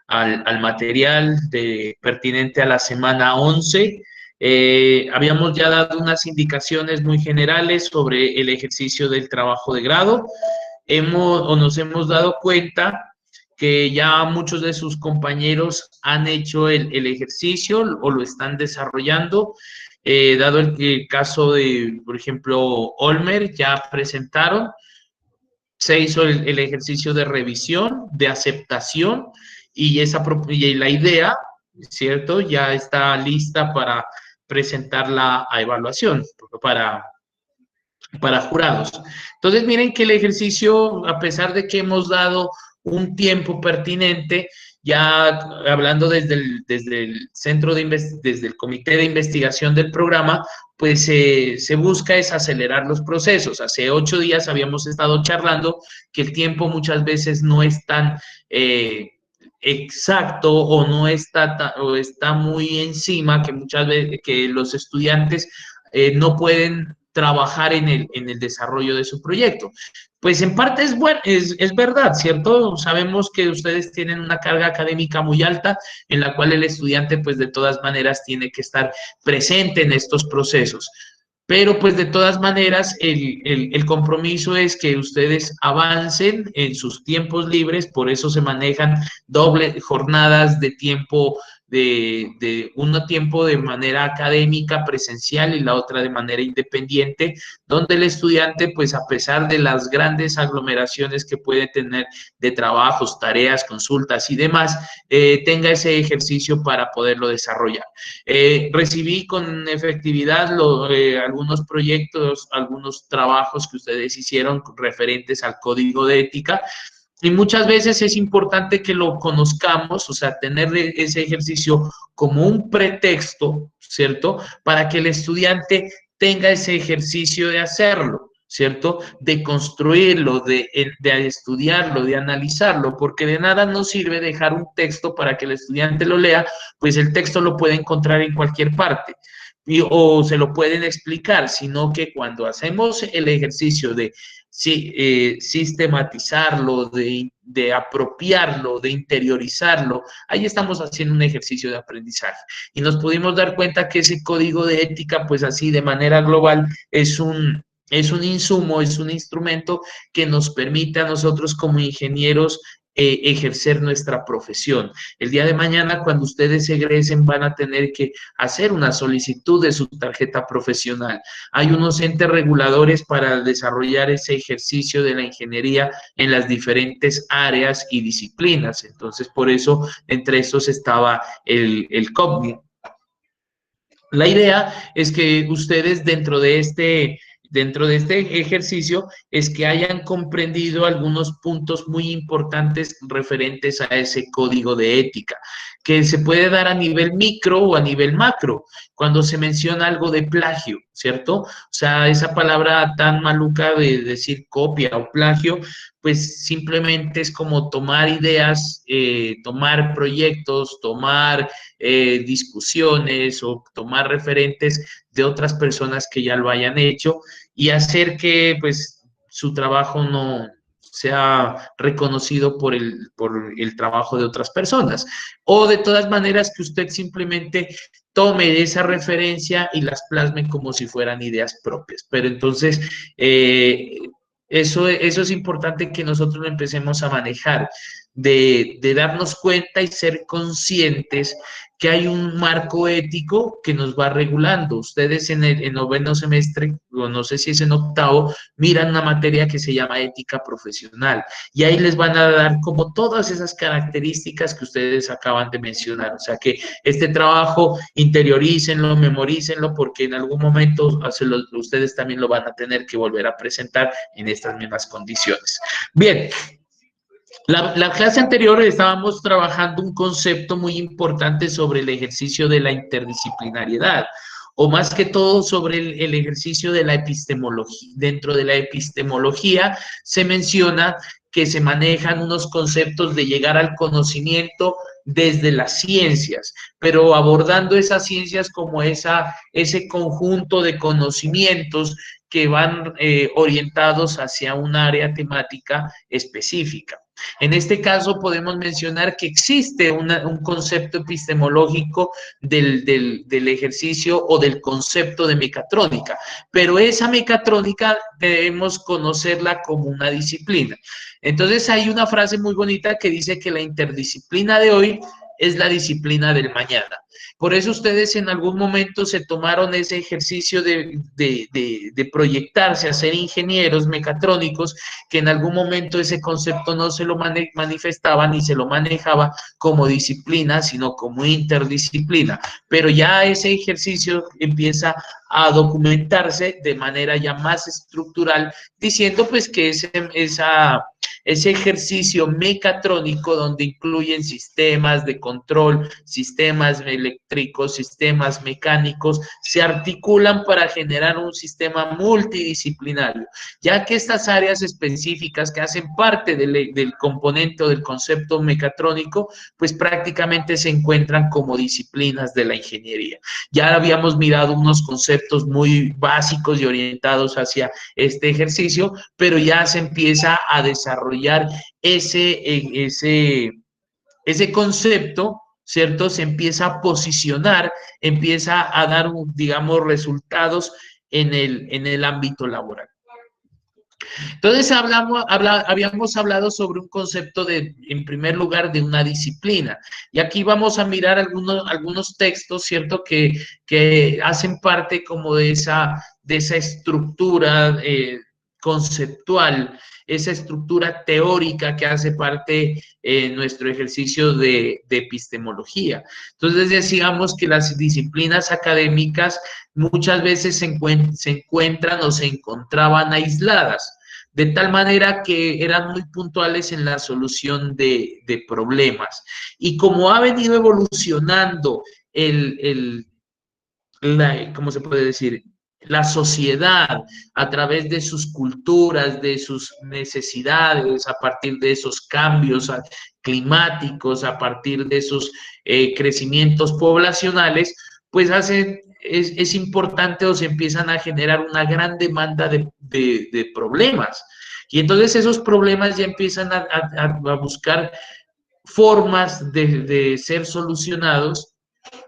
al material pertinente a la semana 11. Habíamos ya dado unas indicaciones muy generales sobre el ejercicio del trabajo de grado. Nos hemos dado cuenta que ya muchos de sus compañeros han hecho el ejercicio o lo están desarrollando. Dado el caso de, por ejemplo, Olmer, ya presentaron, se hizo el ejercicio de revisión, de aceptación, y la idea, ¿cierto? Ya está lista para presentarla a evaluación, para jurados. Entonces, miren que el ejercicio, a pesar de que hemos dado un tiempo pertinente, ya hablando desde el centro desde el comité de investigación del programa, pues se busca es acelerar los procesos. Hace 8 días habíamos estado charlando que el tiempo muchas veces no es tan exacto o no está, o está muy encima, que muchas veces que los estudiantes no pueden trabajar en el desarrollo de su proyecto. Pues en parte es verdad, ¿cierto? Sabemos que ustedes tienen una carga académica muy alta en la cual el estudiante pues de todas maneras tiene que estar presente en estos procesos. Pero pues de todas maneras el compromiso es que ustedes avancen en sus tiempos libres, por eso se manejan doble jornadas de tiempo, de un tiempo de manera académica presencial y la otra de manera independiente, donde el estudiante pues a pesar de las grandes aglomeraciones que puede tener de trabajos, tareas, consultas y demás, tenga ese ejercicio para poderlo desarrollar. Recibí con efectividad algunos proyectos, algunos trabajos que ustedes hicieron referentes al código de ética, y muchas veces es importante que lo conozcamos, o sea, tener ese ejercicio como un pretexto, ¿cierto? Para que el estudiante tenga ese ejercicio de hacerlo, ¿cierto? De construirlo, de estudiarlo, de analizarlo, porque de nada nos sirve dejar un texto para que el estudiante lo lea, pues el texto lo puede encontrar en cualquier parte. O se lo pueden explicar, sino que cuando hacemos el ejercicio de sistematizarlo, de apropiarlo, de interiorizarlo, ahí estamos haciendo un ejercicio de aprendizaje. Y nos pudimos dar cuenta que ese código de ética, pues así de manera global, es un insumo, es un instrumento que nos permite a nosotros como ingenieros ejercer nuestra profesión. El día de mañana, cuando ustedes egresen, van a tener que hacer una solicitud de su tarjeta profesional. Hay unos entes reguladores para desarrollar ese ejercicio de la ingeniería en las diferentes áreas y disciplinas. Entonces, por eso, entre estos estaba el COPNI. La idea es que ustedes dentro de este ejercicio es que hayan comprendido algunos puntos muy importantes referentes a ese código de ética, que se puede dar a nivel micro o a nivel macro, cuando se menciona algo de plagio, ¿cierto? O sea, esa palabra tan maluca de decir copia o plagio, pues simplemente es como tomar ideas, tomar proyectos, tomar discusiones o tomar referentes de otras personas que ya lo hayan hecho y hacer que pues su trabajo no sea reconocido por el trabajo de otras personas. O de todas maneras que usted simplemente tome esa referencia y las plasme como si fueran ideas propias. Pero entonces, eso es importante que nosotros lo empecemos a manejar, de darnos cuenta y ser conscientes que hay un marco ético que nos va regulando. Ustedes en noveno semestre, o no sé si es en octavo, miran una materia que se llama ética profesional y ahí les van a dar como todas esas características que ustedes acaban de mencionar. O sea que este trabajo interiorícenlo, memorícenlo, porque en algún momento ustedes también lo van a tener que volver a presentar en estas mismas condiciones. Bien. La clase anterior estábamos trabajando un concepto muy importante sobre el ejercicio de la interdisciplinariedad, o más que todo sobre el ejercicio de la epistemología. Dentro de la epistemología se menciona que se manejan unos conceptos de llegar al conocimiento desde las ciencias, pero abordando esas ciencias como ese conjunto de conocimientos que van orientados hacia un área temática específica. En este caso podemos mencionar que existe un concepto epistemológico del ejercicio o del concepto de mecatrónica, pero esa mecatrónica debemos conocerla como una disciplina. Entonces hay una frase muy bonita que dice que la interdisciplina de hoy es la disciplina del mañana. Por eso ustedes en algún momento se tomaron ese ejercicio de proyectarse a ser ingenieros mecatrónicos, que en algún momento ese concepto no se lo manifestaba ni se lo manejaba como disciplina, sino como interdisciplina. Pero ya ese ejercicio empieza a documentarse de manera ya más estructural, diciendo pues que ese ejercicio mecatrónico donde incluyen sistemas de control, sistemas eléctricos, sistemas mecánicos, se articulan para generar un sistema multidisciplinario, ya que estas áreas específicas que hacen parte del componente o del concepto mecatrónico, pues prácticamente se encuentran como disciplinas de la ingeniería. Ya habíamos mirado unos conceptos muy básicos y orientados hacia este ejercicio, pero ya se empieza a desarrollar ese concepto, ¿cierto? Se empieza a posicionar, empieza a dar, digamos, resultados en el ámbito laboral. Entonces habíamos hablado sobre un concepto en primer lugar, de una disciplina. Y aquí vamos a mirar algunos textos, ¿cierto? Que hacen parte como de esa estructura conceptual, esa estructura teórica que hace parte en nuestro ejercicio de epistemología. Entonces decíamos que las disciplinas académicas muchas veces se encuentran o se encontraban aisladas, de tal manera que eran muy puntuales en la solución de problemas. Y como ha venido evolucionando ¿cómo se puede decir? La sociedad a través de sus culturas, de sus necesidades, a partir de esos cambios climáticos, a partir de esos crecimientos poblacionales, pues es importante o se empiezan a generar una gran demanda de problemas. Y entonces esos problemas ya empiezan a buscar formas de ser solucionados.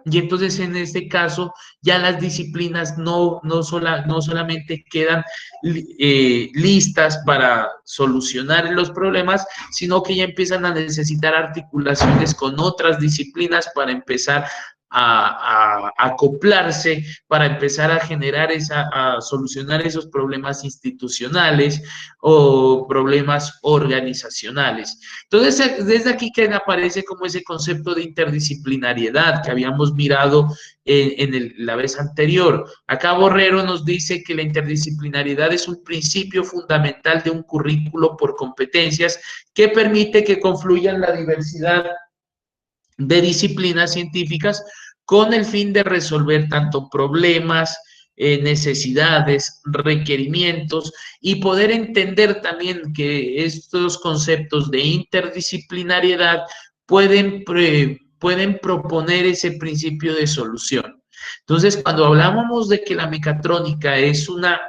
Y entonces en este caso ya las disciplinas no solamente quedan listas para solucionar los problemas, sino que ya empiezan a necesitar articulaciones con otras disciplinas para empezar a acoplarse, para empezar a a solucionar esos problemas institucionales o problemas organizacionales. Entonces, desde aquí que aparece como ese concepto de interdisciplinariedad que habíamos mirado la vez anterior. Acá Borrero nos dice que la interdisciplinariedad es un principio fundamental de un currículo por competencias que permite que confluyan la diversidad de disciplinas científicas con el fin de resolver tanto problemas, necesidades, requerimientos y poder entender también que estos conceptos de interdisciplinariedad pueden proponer ese principio de solución. Entonces, cuando hablábamos de que la mecatrónica es una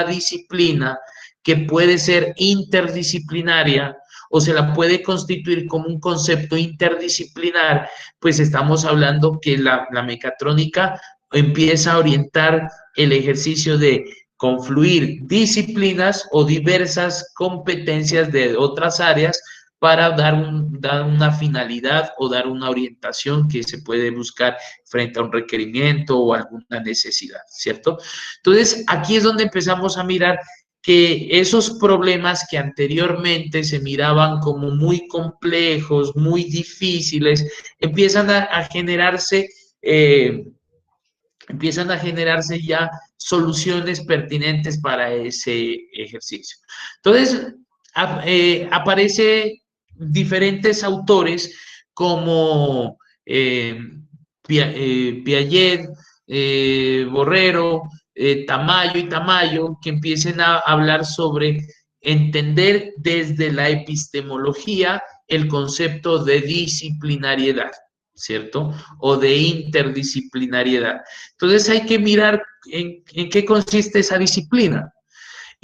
disciplina que puede ser interdisciplinaria, o se la puede constituir como un concepto interdisciplinar, pues estamos hablando que la mecatrónica empieza a orientar el ejercicio de confluir disciplinas o diversas competencias de otras áreas para dar una finalidad o dar una orientación que se puede buscar frente a un requerimiento o alguna necesidad, ¿cierto? Entonces, aquí es donde empezamos a mirar que esos problemas que anteriormente se miraban como muy complejos, muy difíciles, empiezan a generarse, ya soluciones pertinentes para ese ejercicio. Entonces, aparece diferentes autores como Piaget, Borrero, Tamayo y Tamayo, que empiecen a hablar sobre entender desde la epistemología el concepto de disciplinariedad, ¿cierto? O de interdisciplinariedad. Entonces hay que mirar en qué consiste esa disciplina.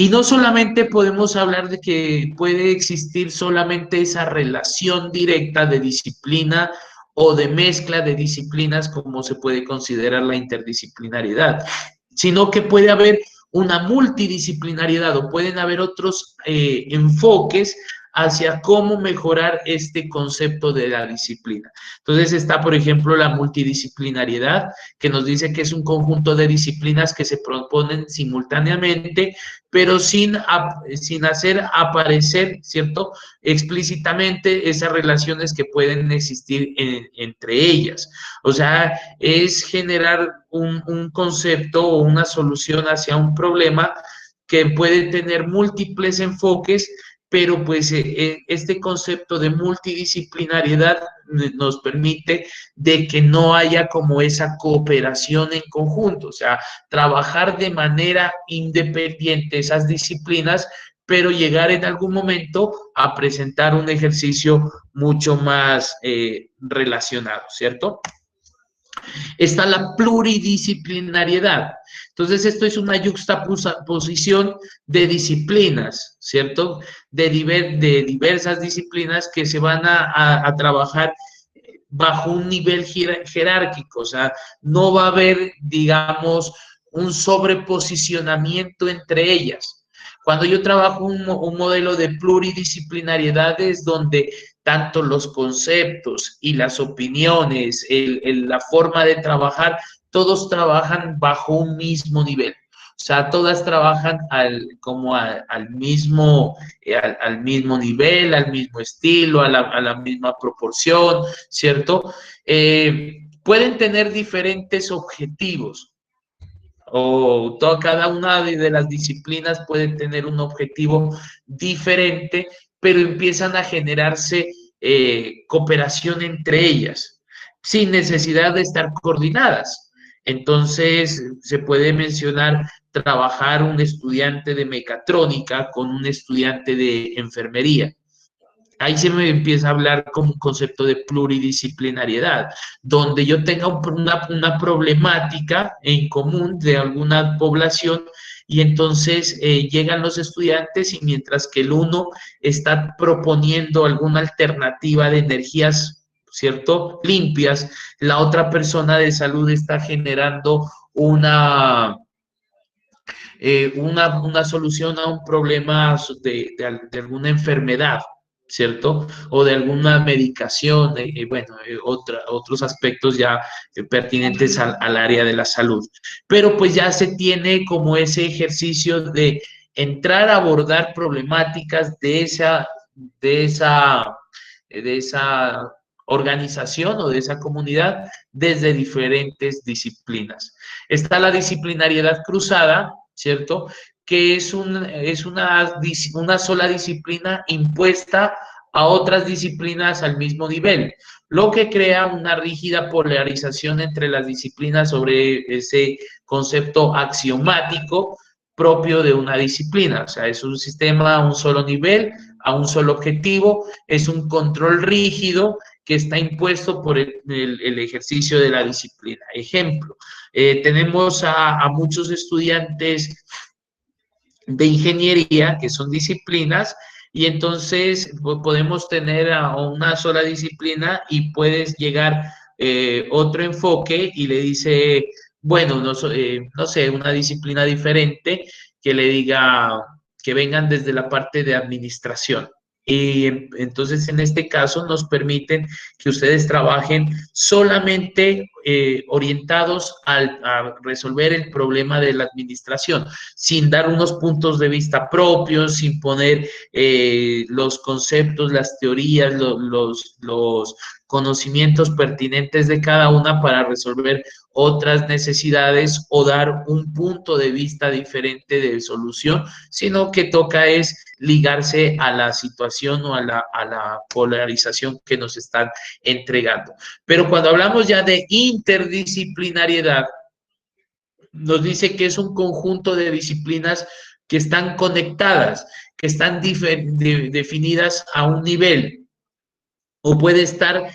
Y no solamente podemos hablar de que puede existir solamente esa relación directa de disciplina o de mezcla de disciplinas como se puede considerar la interdisciplinariedad, sino que puede haber una multidisciplinariedad o pueden haber otros enfoques hacia cómo mejorar este concepto de la disciplina. Entonces está, por ejemplo, la multidisciplinariedad, que nos dice que es un conjunto de disciplinas que se proponen simultáneamente, pero sin hacer aparecer, ¿cierto?, explícitamente esas relaciones que pueden existir entre ellas. O sea, es generar un concepto o una solución hacia un problema que puede tener múltiples enfoques, pero pues este concepto de multidisciplinariedad nos permite de que no haya como esa cooperación en conjunto, o sea, trabajar de manera independiente esas disciplinas, pero llegar en algún momento a presentar un ejercicio mucho más relacionado, ¿cierto? Está la pluridisciplinariedad. Entonces, esto es una juxtaposición de disciplinas, ¿cierto? De diversas disciplinas que se van a trabajar bajo un nivel jerárquico, o sea, no va a haber, digamos, un sobreposicionamiento entre ellas. Cuando yo trabajo un modelo de pluridisciplinariedad es donde tanto los conceptos y las opiniones, la forma de trabajar, todos trabajan bajo un mismo nivel. O sea, todas trabajan al mismo nivel, al mismo estilo, a la misma proporción, ¿cierto? Pueden tener diferentes objetivos, cada una de las disciplinas puede tener un objetivo diferente, pero empiezan a generarse cooperación entre ellas, sin necesidad de estar coordinadas. Entonces, se puede mencionar trabajar un estudiante de mecatrónica con un estudiante de enfermería. Ahí se me empieza a hablar como un concepto de pluridisciplinariedad, donde yo tenga una problemática en común de alguna población y entonces llegan los estudiantes y mientras que el uno está proponiendo alguna alternativa de energías, ¿cierto?, limpias, la otra persona de salud está generando una solución a un problema de alguna enfermedad, ¿cierto? O de alguna medicación, otros aspectos ya pertinentes al área de la salud. Pero pues ya se tiene como ese ejercicio de entrar a abordar problemáticas de esa, de esa organización o de esa comunidad desde diferentes disciplinas. Está la disciplinariedad cruzada, ¿cierto? Que es una sola disciplina impuesta a otras disciplinas al mismo nivel, lo que crea una rígida polarización entre las disciplinas sobre ese concepto axiomático propio de una disciplina. O sea, es un sistema a un solo nivel, a un solo objetivo, es un control rígido que está impuesto por el ejercicio de la disciplina. Ejemplo, tenemos a muchos estudiantes de ingeniería que son disciplinas y entonces podemos tener a una sola disciplina y puedes llegar otro enfoque y le dice, bueno, no sé, una disciplina diferente que le diga que vengan desde la parte de administración. Y entonces en este caso nos permiten que ustedes trabajen solamente orientados a resolver el problema de la administración, sin dar unos puntos de vista propios, sin poner los conceptos, las teorías, los conocimientos pertinentes de cada una para resolver otras necesidades o dar un punto de vista diferente de solución, sino que toca es ligarse a la situación o a la polarización que nos están entregando. Pero cuando hablamos ya de interdisciplinariedad, nos dice que es un conjunto de disciplinas que están conectadas, que están definidas a un nivel, o puede estar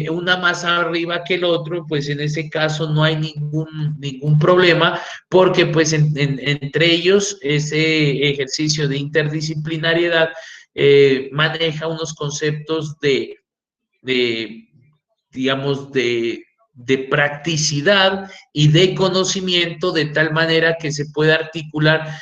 una más arriba que el otro, pues en ese caso no hay ningún problema, porque pues entre ellos ese ejercicio de interdisciplinariedad maneja unos conceptos de digamos, de practicidad y de conocimiento de tal manera que se pueda articular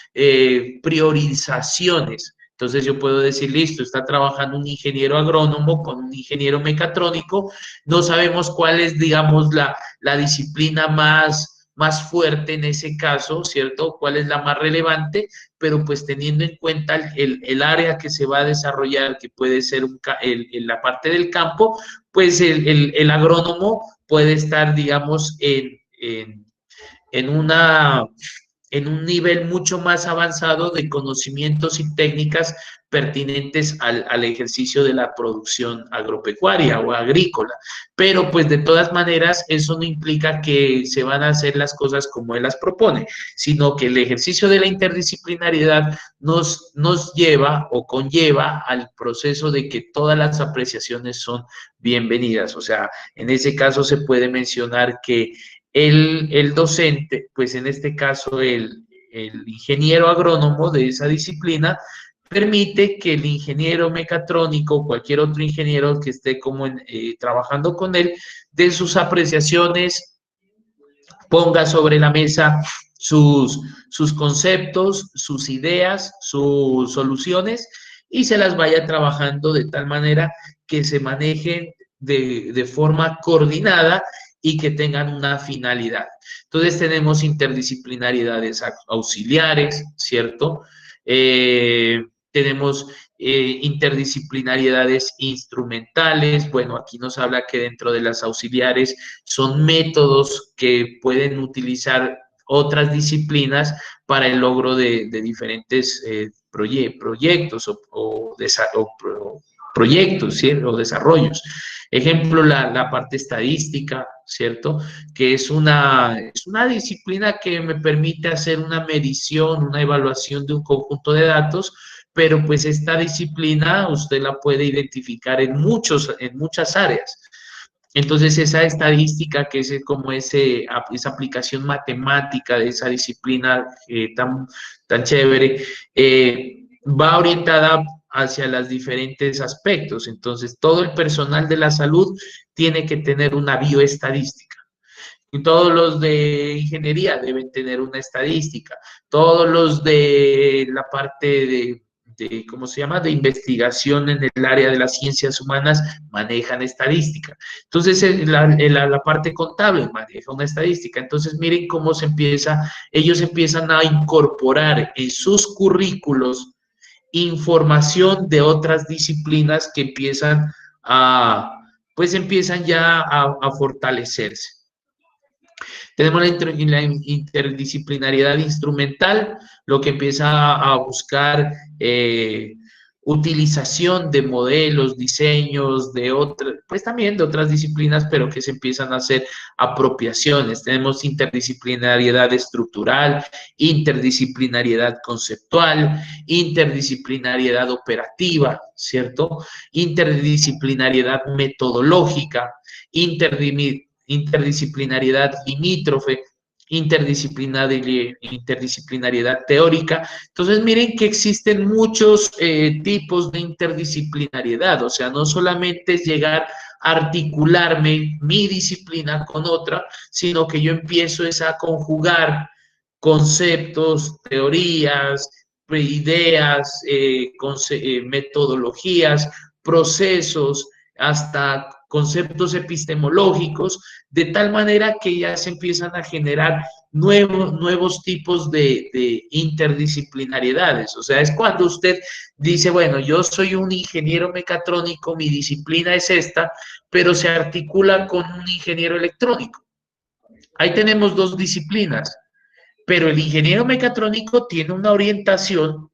priorizaciones. Entonces yo puedo decir, listo, está trabajando un ingeniero agrónomo con un ingeniero mecatrónico, no sabemos cuál es, digamos, la disciplina más fuerte en ese caso, ¿cierto? ¿Cuál es la más relevante? Pero pues teniendo en cuenta el área que se va a desarrollar, que puede ser la parte del campo, pues el agrónomo puede estar, digamos, en una en un nivel mucho más avanzado de conocimientos y técnicas pertinentes al ejercicio de la producción agropecuaria o agrícola. Pero pues de todas maneras eso no implica que se van a hacer las cosas como él las propone, sino que el ejercicio de la interdisciplinariedad nos lleva o conlleva al proceso de que todas las apreciaciones son bienvenidas. O sea, en ese caso se puede mencionar que el docente, pues en este caso el ingeniero agrónomo de esa disciplina, permite que el ingeniero mecatrónico o cualquier otro ingeniero que esté como trabajando con él, de sus apreciaciones, ponga sobre la mesa sus conceptos, sus ideas, sus soluciones y se las vaya trabajando de tal manera que se manejen de forma coordinada y que tengan una finalidad. Entonces tenemos interdisciplinariedades auxiliares, ¿cierto? Tenemos interdisciplinariedades instrumentales. Bueno, aquí nos habla que dentro de las auxiliares son métodos que pueden utilizar otras disciplinas para el logro de diferentes proyectos o proyectos, ¿sí? O desarrollos. Ejemplo, la parte estadística, ¿cierto? Que es una disciplina que me permite hacer una medición, una evaluación de un conjunto de datos, pero pues esta disciplina usted la puede identificar en muchas áreas. Entonces, esa estadística, que es como esa aplicación matemática de esa disciplina tan chévere, va orientada hacia los diferentes aspectos. Entonces, todo el personal de la salud tiene que tener una bioestadística. Y todos los de ingeniería deben tener una estadística. Todos los de la parte ¿cómo se llama?, de investigación en el área de las ciencias humanas manejan estadística. Entonces, la parte contable maneja una estadística. Entonces, miren cómo ellos empiezan a incorporar en sus currículos información de otras disciplinas que empiezan ya a fortalecerse. Tenemos la interdisciplinariedad instrumental, lo que empieza a buscar utilización de modelos, diseños, pues también de otras disciplinas, pero que se empiezan a hacer apropiaciones. Tenemos interdisciplinariedad estructural, interdisciplinariedad conceptual, interdisciplinariedad operativa, ¿cierto? Interdisciplinariedad metodológica, interdisciplinariedad limítrofe, interdisciplinariedad teórica. Entonces, miren que existen muchos tipos de interdisciplinariedad, o sea, no solamente es llegar a articularme mi disciplina con otra, sino que yo empiezo a conjugar conceptos, teorías, ideas, metodologías, procesos, hasta conceptos epistemológicos, de tal manera que ya se empiezan a generar nuevos tipos de interdisciplinariedades. O sea, es cuando usted dice, bueno, yo soy un ingeniero mecatrónico, mi disciplina es esta, pero se articula con un ingeniero electrónico. Ahí tenemos dos disciplinas, pero el ingeniero mecatrónico tiene una orientación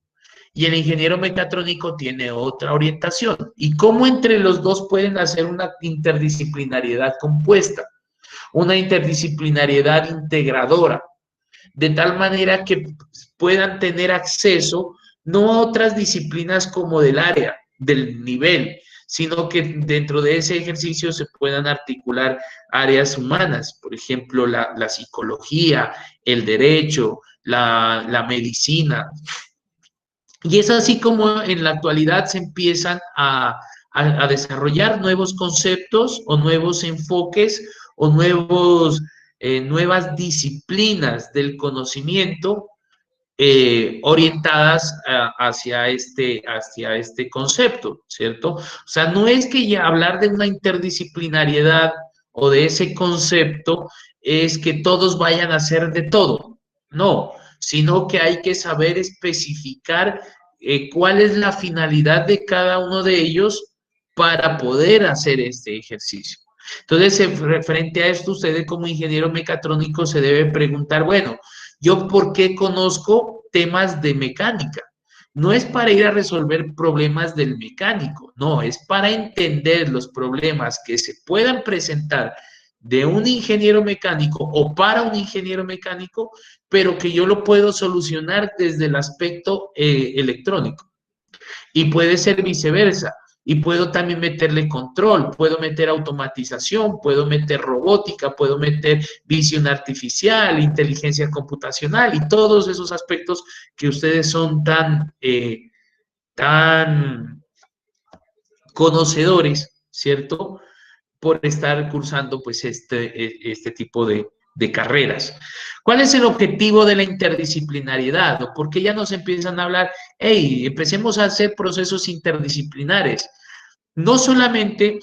y el ingeniero mecatrónico tiene otra orientación. ¿Y cómo entre los dos pueden hacer una interdisciplinariedad compuesta? Una interdisciplinariedad integradora, de tal manera que puedan tener acceso no a otras disciplinas como del área, del nivel, sino que dentro de ese ejercicio se puedan articular áreas humanas, por ejemplo, la psicología, el derecho, la medicina. Y es así como en la actualidad se empiezan a desarrollar nuevos conceptos o nuevos enfoques o nuevas disciplinas del conocimiento orientadas hacia este concepto, ¿cierto? O sea, no es que ya hablar de una interdisciplinariedad o de ese concepto es que todos vayan a hacer de todo, no, sino que hay que saber especificar cuál es la finalidad de cada uno de ellos para poder hacer este ejercicio. Entonces, frente a esto, usted como ingeniero mecatrónico se debe preguntar, bueno, ¿yo por qué conozco temas de mecánica? No es para ir a resolver problemas del mecánico, no, es para entender los problemas que se puedan presentar de un ingeniero mecánico o para un ingeniero mecánico, pero que yo lo puedo solucionar desde el aspecto electrónico. Y puede ser viceversa. Y puedo también meterle control, puedo meter automatización, puedo meter robótica, puedo meter visión artificial, inteligencia computacional y todos esos aspectos que ustedes son tan conocedores, ¿cierto? Por estar cursando pues este tipo de carreras. ¿Cuál es el objetivo de la interdisciplinariedad? ¿O por qué ya nos empiezan a hablar, hey, empecemos a hacer procesos interdisciplinares? No solamente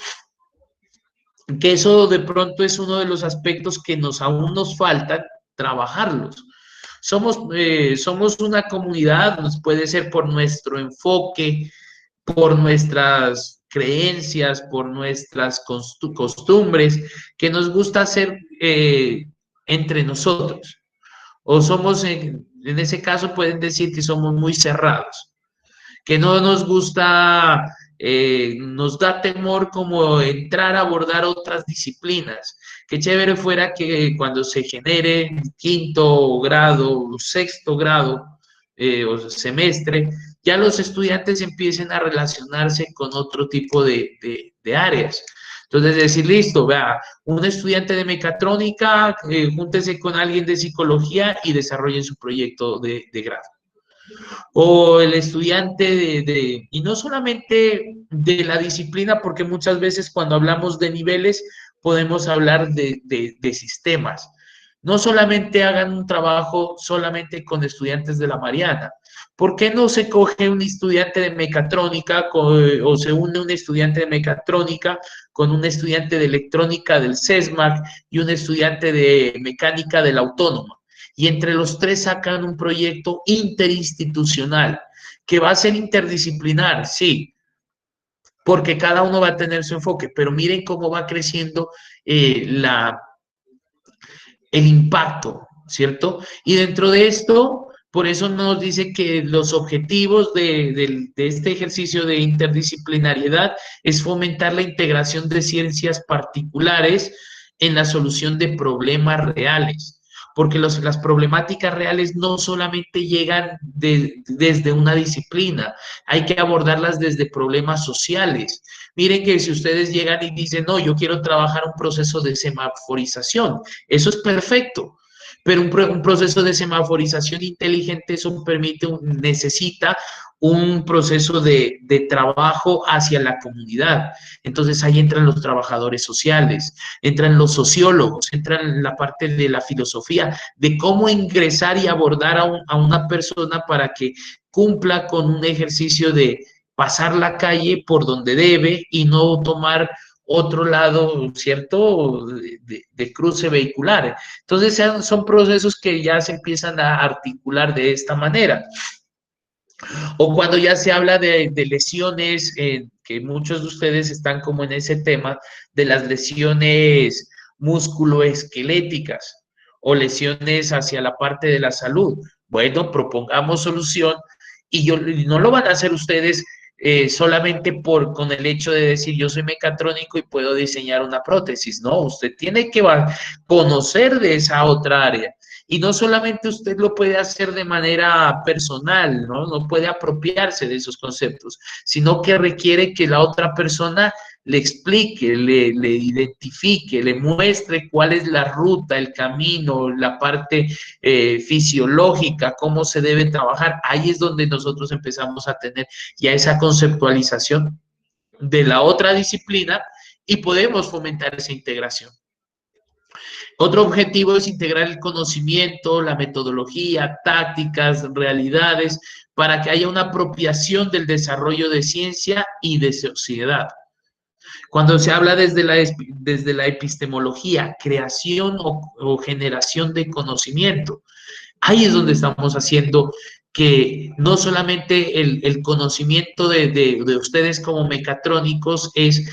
que eso de pronto es uno de los aspectos que aún nos faltan trabajarlos. Somos una comunidad, nos puede ser por nuestro enfoque, por nuestras creencias, por nuestras costumbres, que nos gusta hacer entre nosotros. O somos, en ese caso pueden decir que somos muy cerrados, que no nos gusta, nos da temor como entrar a abordar otras disciplinas. Qué chévere fuera que cuando se genere quinto grado, sexto grado o semestre, ya los estudiantes empiecen a relacionarse con otro tipo de áreas. Entonces, decir, listo, vea, un estudiante de mecatrónica, júntese con alguien de psicología y desarrollen su proyecto de grado. O el estudiante y no solamente de la disciplina, porque muchas veces cuando hablamos de niveles podemos hablar de sistemas. No solamente hagan un trabajo solamente con estudiantes de la Mariana. ¿Por qué no se coge un estudiante de mecatrónica o se une un estudiante de mecatrónica con un estudiante de electrónica del CESMAC y un estudiante de mecánica de la Autónoma? Y entre los tres sacan un proyecto interinstitucional que va a ser interdisciplinar, sí, porque cada uno va a tener su enfoque, pero miren cómo va creciendo el impacto, ¿cierto? Y dentro de esto, por eso nos dice que los objetivos de este ejercicio de interdisciplinariedad es fomentar la integración de ciencias particulares en la solución de problemas reales porque las problemáticas reales no solamente llegan desde una disciplina, hay que abordarlas desde problemas sociales. Miren que si ustedes llegan y dicen, no, yo quiero trabajar un proceso de semaforización, eso es perfecto. Pero un proceso de semaforización inteligente, eso necesita un proceso de trabajo hacia la comunidad. Entonces ahí entran los trabajadores sociales, entran los sociólogos, entran la parte de la filosofía, de cómo ingresar y abordar a una persona para que cumpla con un ejercicio de pasar la calle por donde debe y no tomar otro lado, ¿cierto?, de cruce vehicular. Entonces, son procesos que ya se empiezan a articular de esta manera. O cuando ya se habla de lesiones, que muchos de ustedes están como en ese tema, de las lesiones musculoesqueléticas o lesiones hacia la parte de la salud. Bueno, propongamos solución y no lo van a hacer ustedes solamente con el hecho de decir yo soy mecatrónico y puedo diseñar una prótesis. No, usted tiene que conocer de esa otra área Y no solamente usted lo puede hacer de manera personal, ¿no? No puede apropiarse de esos conceptos, sino que requiere que la otra persona le explique, le identifique, le muestre cuál es la ruta, el camino, la parte fisiológica, cómo se debe trabajar. Ahí es donde nosotros empezamos a tener ya esa conceptualización de la otra disciplina y podemos fomentar esa integración. Otro objetivo es integrar el conocimiento, la metodología, tácticas, realidades, para que haya una apropiación del desarrollo de ciencia y de sociedad. Cuando se habla desde la epistemología, creación o generación de conocimiento, ahí es donde estamos haciendo que no solamente el conocimiento de ustedes como mecatrónicos es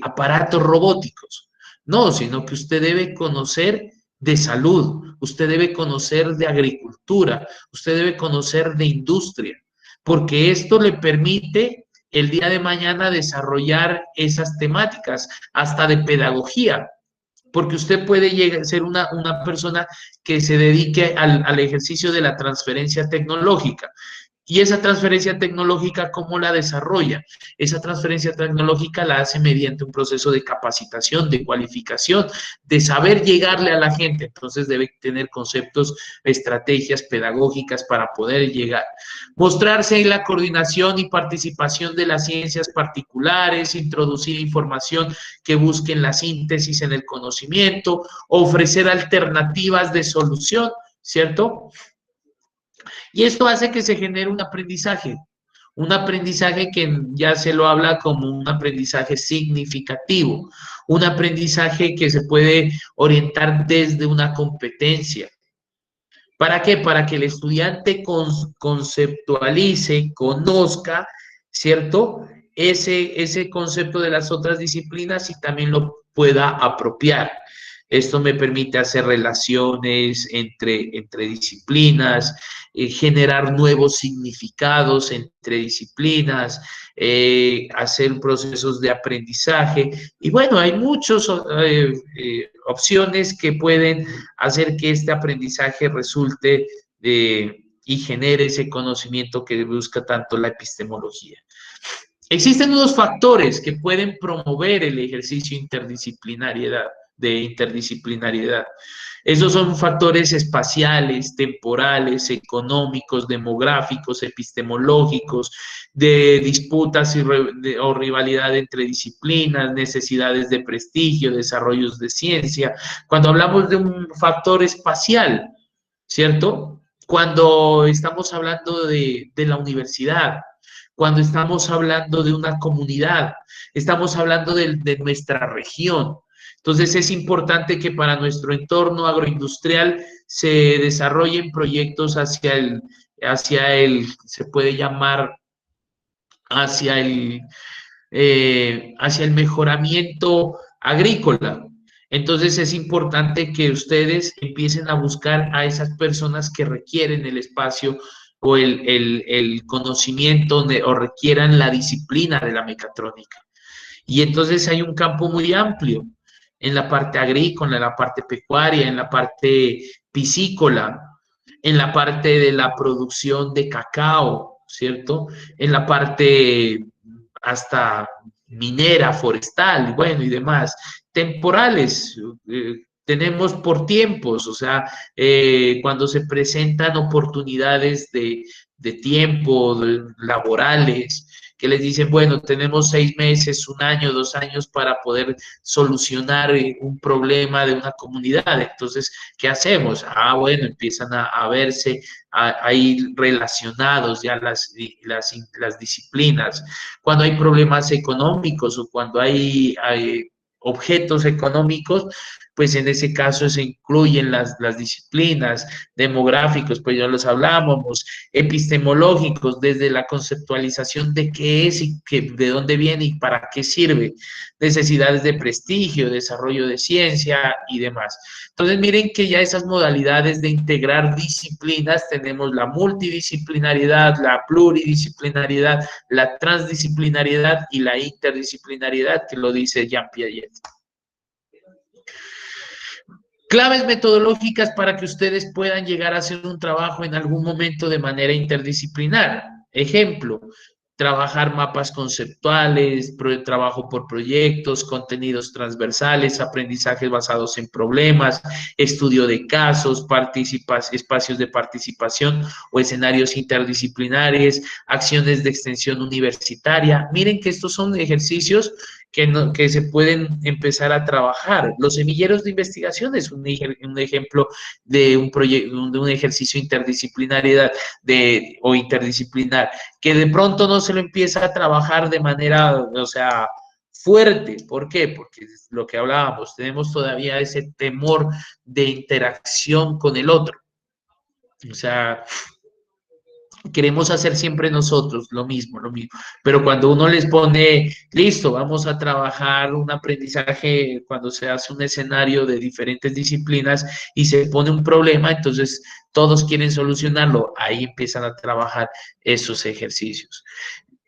aparatos robóticos, no, sino que usted debe conocer de salud, usted debe conocer de agricultura, usted debe conocer de industria, porque esto le permite el día de mañana desarrollar esas temáticas, hasta de pedagogía, porque usted puede llegar a ser una persona que se dedique al ejercicio de la transferencia tecnológica. Y esa transferencia tecnológica, ¿cómo la desarrolla? Esa transferencia tecnológica la hace mediante un proceso de capacitación, de cualificación, de saber llegarle a la gente. Entonces debe tener conceptos, estrategias pedagógicas para poder llegar. Mostrarse en la coordinación y participación de las ciencias particulares, introducir información que busquen la síntesis en el conocimiento, ofrecer alternativas de solución, ¿cierto? Y esto hace que se genere un aprendizaje que ya se lo habla como un aprendizaje significativo, un aprendizaje que se puede orientar desde una competencia. ¿Para qué? Para que el estudiante conceptualice, conozca, ¿cierto? Ese concepto de las otras disciplinas y también lo pueda apropiar. Esto me permite hacer relaciones entre disciplinas, generar nuevos significados entre disciplinas, hacer procesos de aprendizaje. Y bueno, hay muchas opciones que pueden hacer que este aprendizaje resulte y genere ese conocimiento que busca tanto la epistemología. Existen unos factores que pueden promover el ejercicio de interdisciplinariedad. Esos son factores espaciales, temporales, económicos, demográficos, epistemológicos, de disputas o rivalidad entre disciplinas, necesidades de prestigio, desarrollos de ciencia. Cuando hablamos de un factor espacial, ¿cierto? Cuando estamos hablando de la universidad, cuando estamos hablando de una comunidad, estamos hablando de nuestra región. Entonces es importante que para nuestro entorno agroindustrial se desarrollen proyectos se puede llamar, hacia hacia el mejoramiento agrícola. Entonces es importante que ustedes empiecen a buscar a esas personas que requieren el espacio o el conocimiento o requieran la disciplina de la mecatrónica. Y entonces hay un campo muy amplio en la parte agrícola, en la parte pecuaria, en la parte piscícola, en la parte de la producción de cacao, ¿cierto? En la parte hasta minera, forestal, bueno, y demás. Temporales, tenemos por tiempos, o sea, cuando se presentan oportunidades de tiempo, laborales, que les dicen, bueno, tenemos 6 meses, 1 año, 2 años para poder solucionar un problema de una comunidad. Entonces, ¿qué hacemos? Ah, bueno, empiezan a verse ahí relacionados ya las disciplinas. Cuando hay problemas económicos o cuando hay objetos económicos, pues en ese caso se incluyen las disciplinas demográficos, pues ya los hablábamos, epistemológicos, desde la conceptualización de qué es y de dónde viene y para qué sirve, necesidades de prestigio, desarrollo de ciencia y demás. Entonces, miren que ya esas modalidades de integrar disciplinas, tenemos la multidisciplinariedad, la pluridisciplinariedad, la transdisciplinariedad y la interdisciplinariedad, que lo dice Jean Piaget. Claves metodológicas para que ustedes puedan llegar a hacer un trabajo en algún momento de manera interdisciplinar. Ejemplo, trabajar mapas conceptuales, trabajo por proyectos, contenidos transversales, aprendizajes basados en problemas, estudio de casos, espacios de participación o escenarios interdisciplinares, acciones de extensión universitaria. Miren que estos son ejercicios que se pueden empezar a trabajar. Los semilleros de investigación es un ejemplo de un proyecto, de un ejercicio interdisciplinariedad o interdisciplinar, que de pronto no se lo empieza a trabajar de manera, o sea, fuerte. ¿Por qué? Porque es lo que hablábamos, tenemos todavía ese temor de interacción con el otro. O sea, queremos hacer siempre nosotros lo mismo, pero cuando uno les pone, listo, vamos a trabajar un aprendizaje, cuando se hace un escenario de diferentes disciplinas y se pone un problema, entonces todos quieren solucionarlo, ahí empiezan a trabajar esos ejercicios.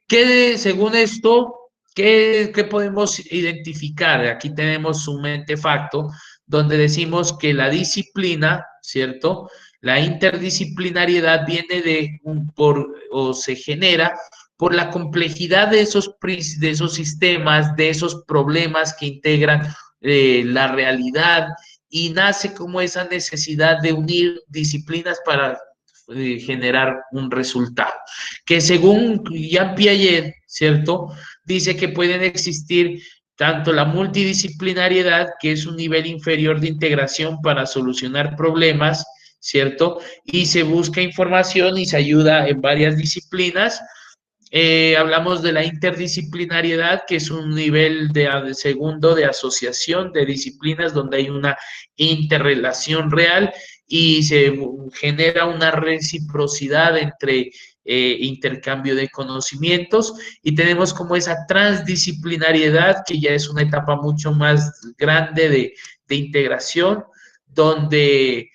Según esto, ¿qué podemos identificar? Aquí tenemos un mentefacto donde decimos que la disciplina, ¿cierto? La interdisciplinariedad viene o se genera por la complejidad de esos sistemas, de esos problemas que integran la realidad, y nace como esa necesidad de unir disciplinas para generar un resultado. Que según Jean Piaget, ¿cierto? Dice que pueden existir tanto la multidisciplinariedad, que es un nivel inferior de integración para solucionar problemas, ¿cierto? Y se busca información y se ayuda en varias disciplinas. Hablamos de la interdisciplinariedad, que es un nivel de segundo de asociación de disciplinas donde hay una interrelación real y se genera una reciprocidad entre intercambio de conocimientos, y tenemos como esa transdisciplinariedad, que ya es una etapa mucho más grande de integración, donde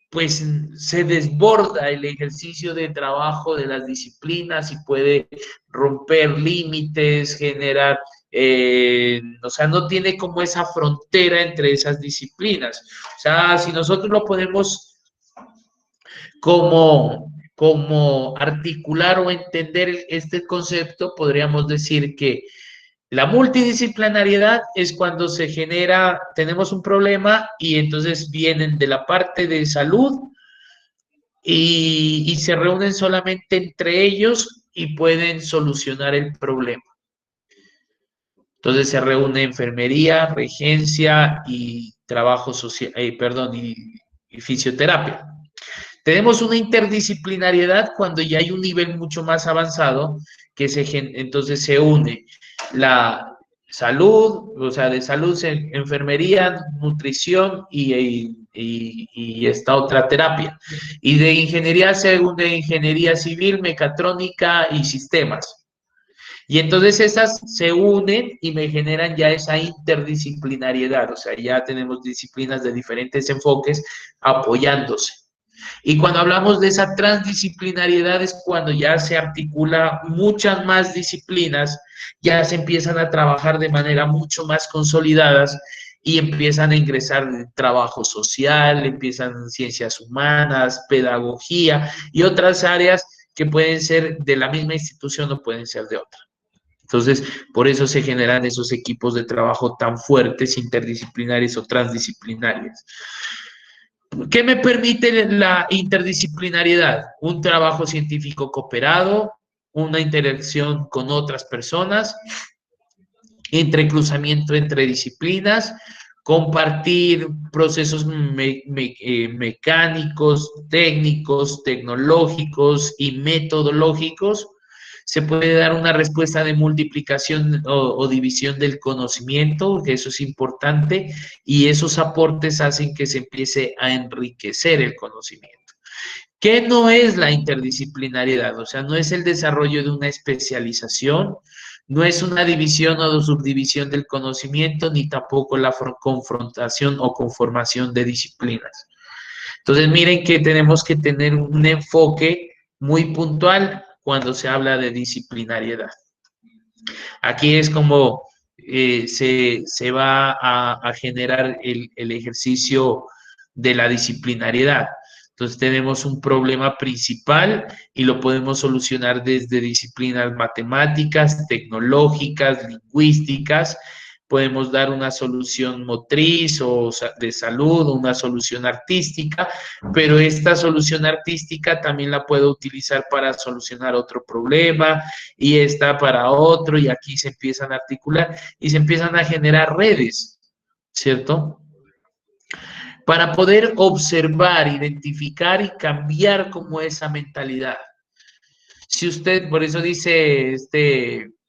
pues se desborda el ejercicio de trabajo de las disciplinas y puede romper límites, generar, o sea, no tiene como esa frontera entre esas disciplinas. O sea, si nosotros lo podemos como articular o entender este concepto, podríamos decir que la multidisciplinariedad es cuando se genera, tenemos un problema y entonces vienen de la parte de salud y se reúnen solamente entre ellos y pueden solucionar el problema. Entonces se reúne enfermería, regencia y trabajo social, perdón, y fisioterapia. Tenemos una interdisciplinariedad cuando ya hay un nivel mucho más avanzado, entonces se une la salud, o sea, de salud, enfermería, nutrición y esta otra terapia. Y de ingeniería se une ingeniería civil, mecatrónica y sistemas. Y entonces esas se unen y me generan ya esa interdisciplinariedad, o sea, ya tenemos disciplinas de diferentes enfoques apoyándose. Y cuando hablamos de esa transdisciplinariedad es cuando ya se articula muchas más disciplinas, ya se empiezan a trabajar de manera mucho más consolidadas y empiezan a ingresar trabajo social, empiezan ciencias humanas, pedagogía y otras áreas que pueden ser de la misma institución o pueden ser de otra. Entonces, por eso se generan esos equipos de trabajo tan fuertes, interdisciplinarios o transdisciplinarios. ¿Qué me permite la interdisciplinariedad? Un trabajo científico cooperado, una interacción con otras personas, entrecruzamiento entre disciplinas, compartir procesos mecánicos, técnicos, tecnológicos y metodológicos. Se puede dar una respuesta de multiplicación o división del conocimiento, que eso es importante, y esos aportes hacen que se empiece a enriquecer el conocimiento. ¿Qué no es la interdisciplinariedad? O sea, no es el desarrollo de una especialización, no es una división o subdivisión del conocimiento, ni tampoco la confrontación o conformación de disciplinas. Entonces, miren que tenemos que tener un enfoque muy puntual cuando se habla de disciplinariedad. Aquí es como se va a generar el ejercicio de la disciplinariedad. Entonces tenemos un problema principal y lo podemos solucionar desde disciplinas matemáticas, tecnológicas, lingüísticas. Podemos dar una solución motriz o de salud, una solución artística, pero esta solución artística también la puedo utilizar para solucionar otro problema y esta para otro, y aquí se empiezan a articular y se empiezan a generar redes, ¿cierto? Para poder observar, identificar y cambiar como esa mentalidad. Si usted, por eso dice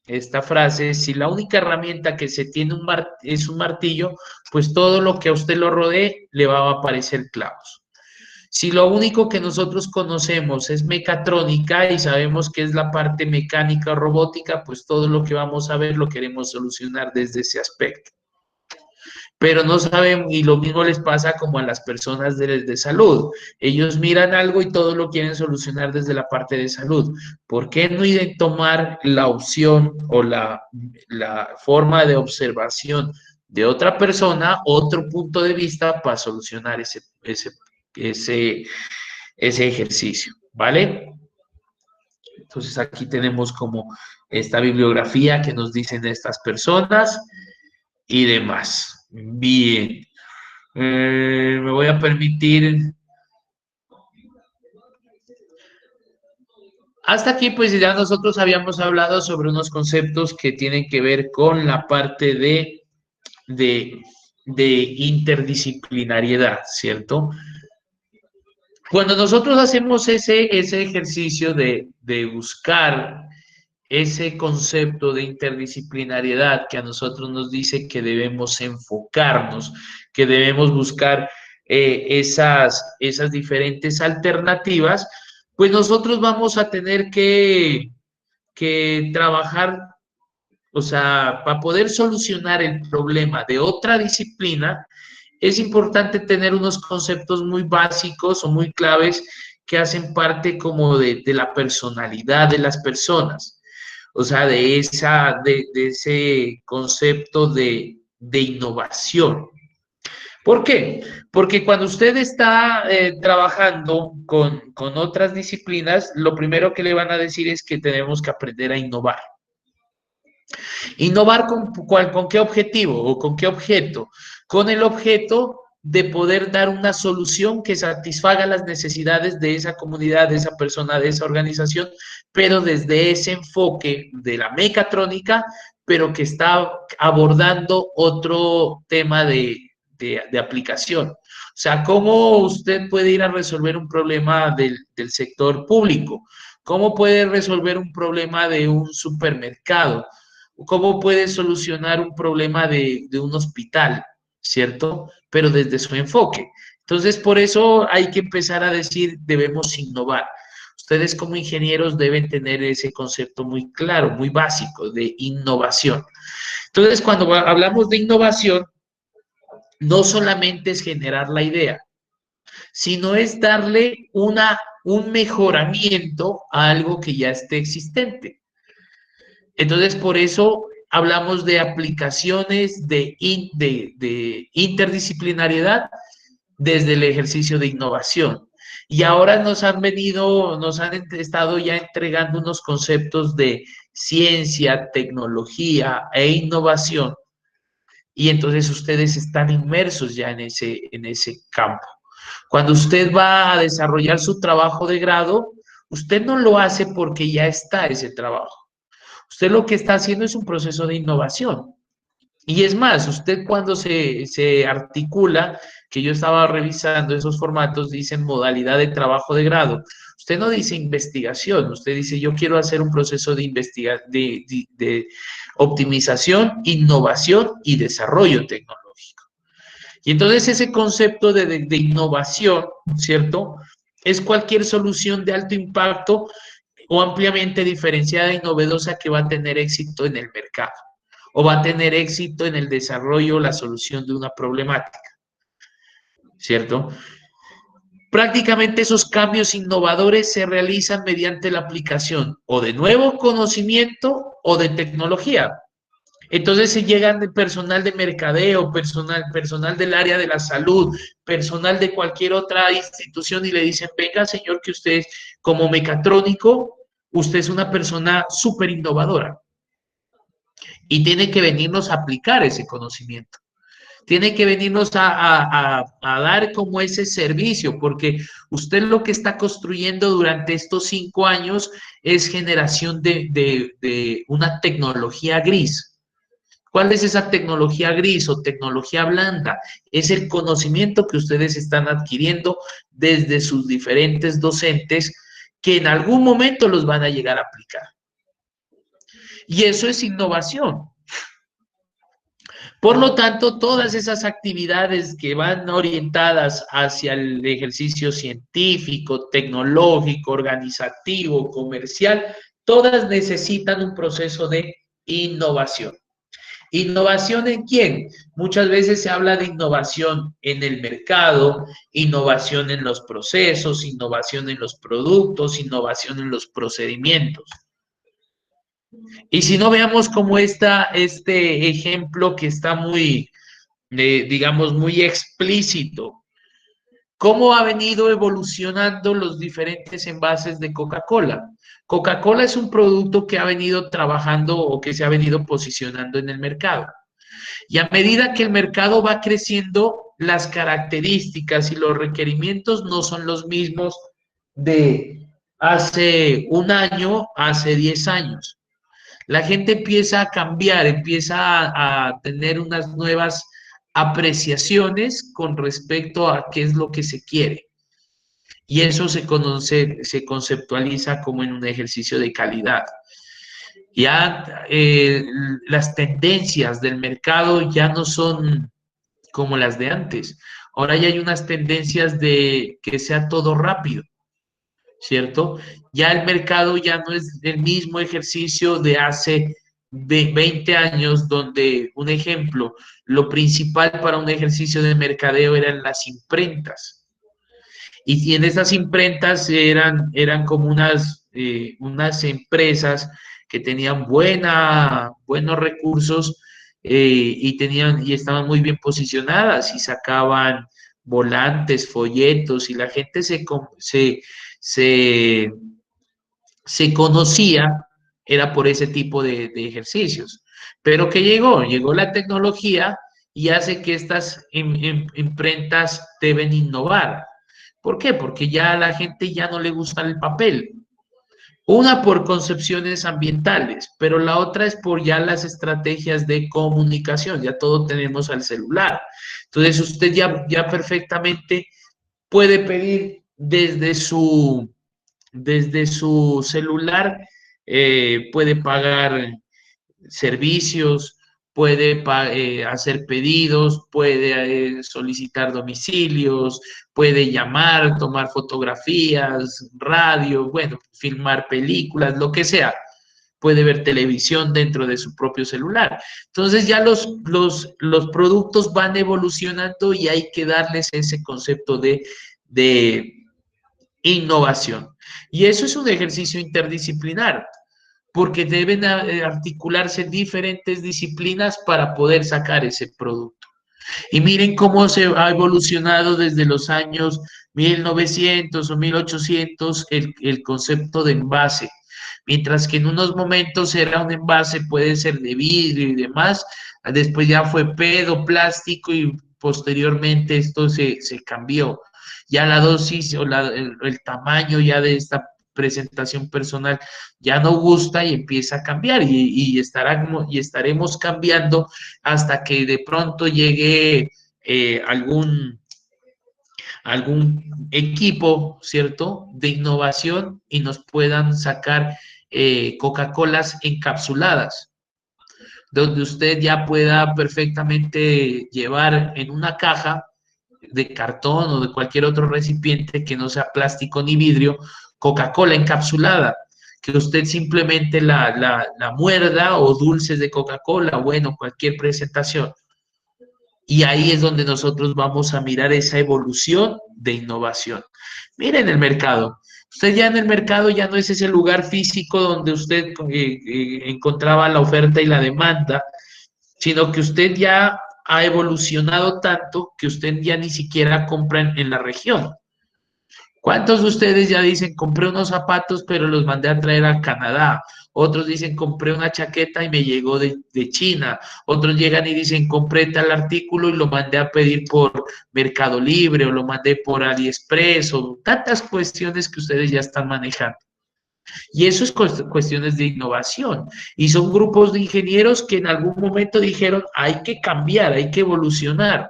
esta frase, si la única herramienta que se tiene es un martillo, pues todo lo que a usted lo rodee le va a aparecer clavos. Si lo único que nosotros conocemos es mecatrónica y sabemos que es la parte mecánica o robótica, pues todo lo que vamos a ver lo queremos solucionar desde ese aspecto. Pero no saben, y lo mismo les pasa como a las personas de salud. Ellos miran algo y todo lo quieren solucionar desde la parte de salud. ¿Por qué no tomar la opción o la forma de observación de otra persona, otro punto de vista para solucionar ese ejercicio? ¿Vale? Entonces aquí tenemos como esta bibliografía que nos dicen estas personas y demás. Bien. Me voy a permitir. Hasta aquí, pues ya nosotros habíamos hablado sobre unos conceptos que tienen que ver con la parte de interdisciplinariedad, ¿cierto? Cuando nosotros hacemos ese ejercicio de buscar ese concepto de interdisciplinariedad que a nosotros nos dice que debemos enfocarnos, que debemos buscar esas diferentes alternativas, pues nosotros vamos a tener que trabajar, o sea, para poder solucionar el problema de otra disciplina, es importante tener unos conceptos muy básicos o muy claves que hacen parte como de la personalidad de las personas. O sea, de ese concepto de innovación. ¿Por qué? Porque cuando usted está trabajando con otras disciplinas, lo primero que le van a decir es que tenemos que aprender a innovar. ¿Innovar con qué objetivo o con qué objeto? Con el objeto de poder dar una solución que satisfaga las necesidades de esa comunidad, de esa persona, de esa organización, pero desde ese enfoque de la mecatrónica, pero que está abordando otro tema de aplicación. O sea, ¿cómo usted puede ir a resolver un problema del sector público? ¿Cómo puede resolver un problema de un supermercado? ¿Cómo puede solucionar un problema de un hospital? ¿Cierto? Pero desde su enfoque. Entonces, por eso hay que empezar a decir, debemos innovar. Ustedes como ingenieros deben tener ese concepto muy claro, muy básico de innovación. Entonces, cuando hablamos de innovación, no solamente es generar la idea, sino es darle un mejoramiento a algo que ya esté existente. Entonces, por eso hablamos de aplicaciones de interdisciplinariedad desde el ejercicio de innovación. Y ahora nos han estado ya entregando unos conceptos de ciencia, tecnología e innovación. Y entonces ustedes están inmersos ya en ese campo. Cuando usted va a desarrollar su trabajo de grado, usted no lo hace porque ya está ese trabajo. Usted lo que está haciendo es un proceso de innovación. Y es más, usted cuando se articula, que yo estaba revisando esos formatos, dicen modalidad de trabajo de grado. Usted no dice investigación, usted dice yo quiero hacer un proceso de optimización, innovación y desarrollo tecnológico. Y entonces ese concepto de innovación, ¿cierto? Es cualquier solución de alto impacto o ampliamente diferenciada y novedosa que va a tener éxito en el mercado o va a tener éxito en el desarrollo o la solución de una problemática, ¿cierto? Prácticamente esos cambios innovadores se realizan mediante la aplicación o de nuevo conocimiento o de tecnología. Entonces se llegan de personal de mercadeo, personal del área de la salud, personal de cualquier otra institución y le dicen, venga señor, que usted como mecatrónico, usted es una persona súper innovadora y tiene que venirnos a aplicar ese conocimiento. Tiene que venirnos a dar como ese servicio, porque usted lo que está construyendo durante estos 5 años es generación de una tecnología gris. ¿Cuál es esa tecnología gris o tecnología blanda? Es el conocimiento que ustedes están adquiriendo desde sus diferentes docentes que en algún momento los van a llegar a aplicar. Y eso es innovación. Por lo tanto, todas esas actividades que van orientadas hacia el ejercicio científico, tecnológico, organizativo, comercial, todas necesitan un proceso de innovación. ¿Innovación en quién? Muchas veces se habla de innovación en el mercado, innovación en los procesos, innovación en los productos, innovación en los procedimientos. Y si no veamos como este ejemplo que está muy, digamos, muy explícito, cómo ha venido evolucionando los diferentes envases de Coca-Cola. Coca-Cola es un producto que ha venido trabajando o que se ha venido posicionando en el mercado. Y a medida que el mercado va creciendo, las características y los requerimientos no son los mismos de hace un año, hace 10 años. La gente empieza a cambiar, empieza a tener unas nuevas apreciaciones con respecto a qué es lo que se quiere. Y eso se conceptualiza como en un ejercicio de calidad. Ya las tendencias del mercado ya no son como las de antes. Ahora ya hay unas tendencias de que sea todo rápido, ¿cierto? Ya el mercado ya no es el mismo ejercicio de hace 20 años, donde, un ejemplo, lo principal para un ejercicio de mercadeo eran las imprentas. Y en esas imprentas eran como unas empresas que tenían buenos recursos y estaban muy bien posicionadas y sacaban volantes, folletos y la gente se, se conocía, era por ese tipo de ejercicios. Pero ¿qué llegó? Llegó la tecnología y hace que estas imprentas deben innovar. ¿Por qué? Porque ya a la gente ya no le gusta el papel. Una por concepciones ambientales, pero la otra es por ya las estrategias de comunicación. Ya todo tenemos al celular. Entonces usted ya perfectamente puede pedir desde su celular, puede pagar servicios, puede hacer pedidos, puede solicitar domicilios, puede llamar, tomar fotografías, radio, bueno, filmar películas, lo que sea. Puede ver televisión dentro de su propio celular. Entonces ya los productos van evolucionando y hay que darles ese concepto de innovación. Y eso es un ejercicio interdisciplinar porque deben articularse diferentes disciplinas para poder sacar ese producto. Y miren cómo se ha evolucionado desde los años 1900 o 1800 el concepto de envase. Mientras que en unos momentos era un envase, puede ser de vidrio y demás, después ya fue pedo, plástico y posteriormente esto se cambió. Ya la dosis o el tamaño ya de esta presentación personal ya no gusta y empieza a cambiar y estaremos cambiando hasta que de pronto llegue algún equipo, ¿cierto?, de innovación y nos puedan sacar Coca-Colas encapsuladas, donde usted ya pueda perfectamente llevar en una caja de cartón o de cualquier otro recipiente que no sea plástico ni vidrio, Coca-Cola encapsulada, que usted simplemente la muerda o dulces de Coca-Cola, bueno, cualquier presentación. Y ahí es donde nosotros vamos a mirar esa evolución de innovación. Miren el mercado. Usted ya en el mercado ya no es ese lugar físico donde usted encontraba la oferta y la demanda, sino que usted ya ha evolucionado tanto que usted ya ni siquiera compra en la región. ¿Cuántos de ustedes ya dicen, compré unos zapatos, pero los mandé a traer a Canadá? Otros dicen, compré una chaqueta y me llegó de China. Otros llegan y dicen, compré tal artículo y lo mandé a pedir por Mercado Libre o lo mandé por AliExpress o tantas cuestiones que ustedes ya están manejando. Y eso es cuestiones de innovación. Y son grupos de ingenieros que en algún momento dijeron, hay que cambiar, hay que evolucionar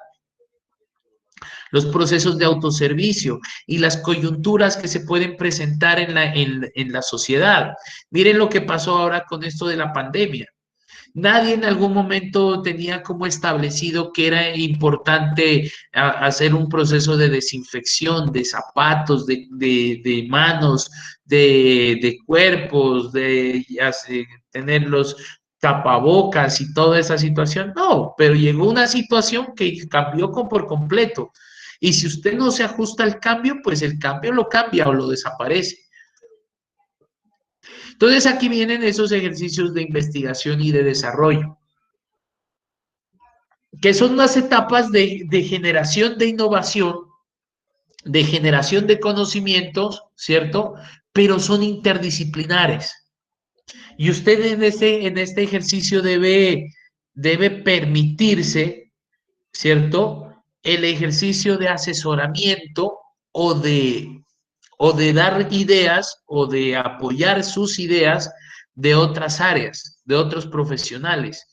los procesos de autoservicio y las coyunturas que se pueden presentar en la sociedad. Miren lo que pasó ahora con esto de la pandemia. Nadie en algún momento tenía como establecido que era importante hacer un proceso de desinfección de zapatos, de manos, de cuerpos, tener los tapabocas y toda esa situación. No, pero llegó una situación que cambió por completo. Y si usted no se ajusta al cambio, pues el cambio lo cambia o lo desaparece. Entonces aquí vienen esos ejercicios de investigación y de desarrollo, que son unas etapas de generación de innovación, de generación de conocimientos, ¿cierto? Pero son interdisciplinares. Y usted en este ejercicio debe permitirse, ¿cierto? El ejercicio de asesoramiento o de, o de dar ideas o de apoyar sus ideas de otras áreas, de otros profesionales.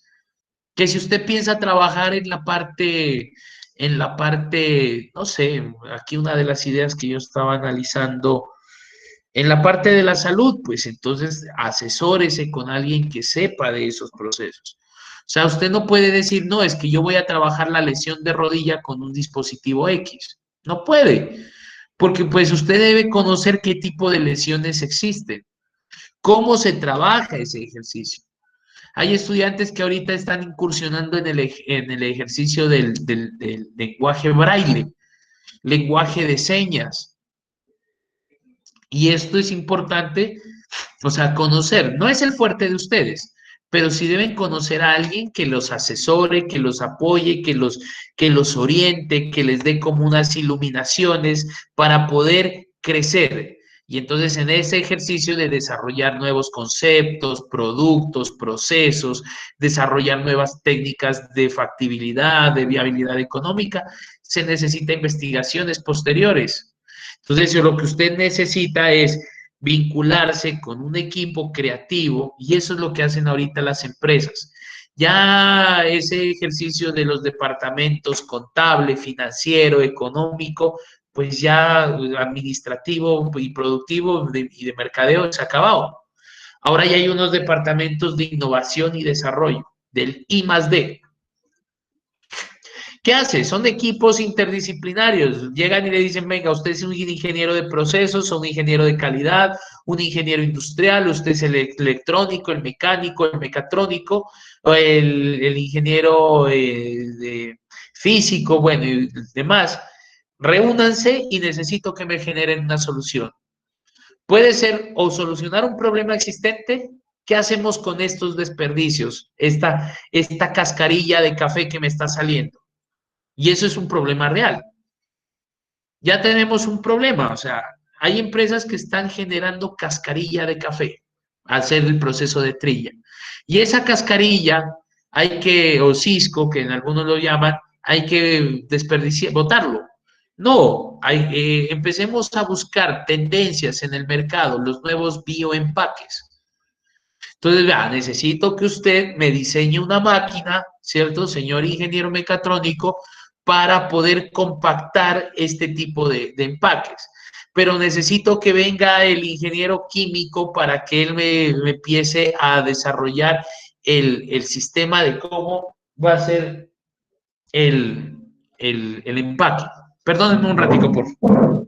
Que si usted piensa trabajar no sé, aquí una de las ideas que yo estaba analizando, en la parte de la salud, pues entonces asesórese con alguien que sepa de esos procesos. O sea, usted no puede decir, no, es que yo voy a trabajar la lesión de rodilla con un dispositivo X. No puede, porque pues usted debe conocer qué tipo de lesiones existen, cómo se trabaja ese ejercicio. Hay estudiantes que ahorita están incursionando en el ejercicio del lenguaje braille, lenguaje de señas. Y esto es importante, o sea, conocer. No es el fuerte de ustedes, pero sí deben conocer a alguien que los asesore, que los apoye, que los oriente, que les dé como unas iluminaciones para poder crecer. Y entonces en ese ejercicio de desarrollar nuevos conceptos, productos, procesos, desarrollar nuevas técnicas de factibilidad, de viabilidad económica, se necesita investigaciones posteriores. Entonces, lo que usted necesita es vincularse con un equipo creativo y eso es lo que hacen ahorita las empresas. Ya ese ejercicio de los departamentos contable, financiero, económico, pues ya administrativo y productivo y de mercadeo se ha acabado. Ahora ya hay unos departamentos de innovación y desarrollo, del I más D. ¿Qué hace? Son equipos interdisciplinarios. Llegan y le dicen, venga, usted es un ingeniero de procesos, un ingeniero de calidad, un ingeniero industrial, usted es el electrónico, el mecánico, el mecatrónico, o el ingeniero físico, bueno, y demás. Reúnanse y necesito que me generen una solución. Puede ser o solucionar un problema existente. ¿Qué hacemos con estos desperdicios? Esta cascarilla de café que me está saliendo. Y eso es un problema real. Ya tenemos un problema, o sea, hay empresas que están generando cascarilla de café al hacer el proceso de trilla. Y esa cascarilla o cisco, que en algunos lo llaman, hay que desperdiciar, botarlo. No, empecemos a buscar tendencias en el mercado, los nuevos bioempaques. Entonces, vea, necesito que usted me diseñe una máquina, ¿cierto, señor ingeniero mecatrónico, para poder compactar este tipo de empaques? Pero necesito que venga el ingeniero químico para que él me empiece a desarrollar el sistema de cómo va a ser el, el empaque. Perdónenme un ratico, por favor.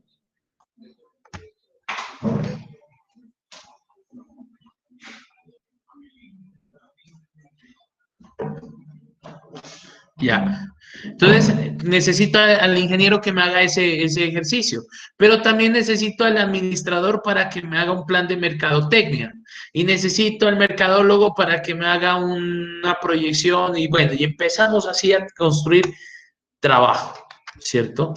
Ya. Entonces, necesito al ingeniero que me haga ese ejercicio, pero también necesito al administrador para que me haga un plan de mercadotecnia y necesito al mercadólogo para que me haga una proyección y bueno, y empezamos así a construir trabajo, ¿cierto?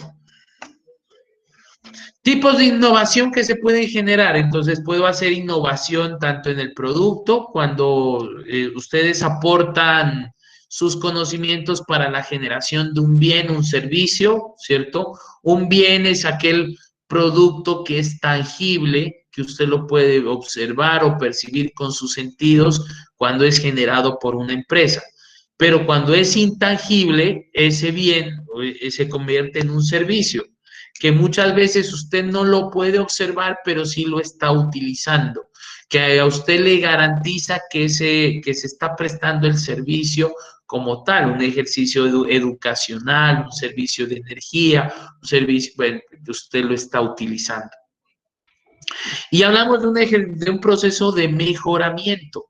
Tipos de innovación que se pueden generar. Entonces, puedo hacer innovación tanto en el producto, cuando ustedes aportan sus conocimientos para la generación de un bien, un servicio, ¿cierto? Un bien es aquel producto que es tangible, que usted lo puede observar o percibir con sus sentidos cuando es generado por una empresa. Pero cuando es intangible, ese bien se convierte en un servicio que muchas veces usted no lo puede observar, pero sí lo está utilizando, que a usted le garantiza que se está prestando el servicio como tal, un ejercicio educacional, un servicio de energía, un servicio, bueno, que usted lo está utilizando. Y hablamos de un proceso de mejoramiento.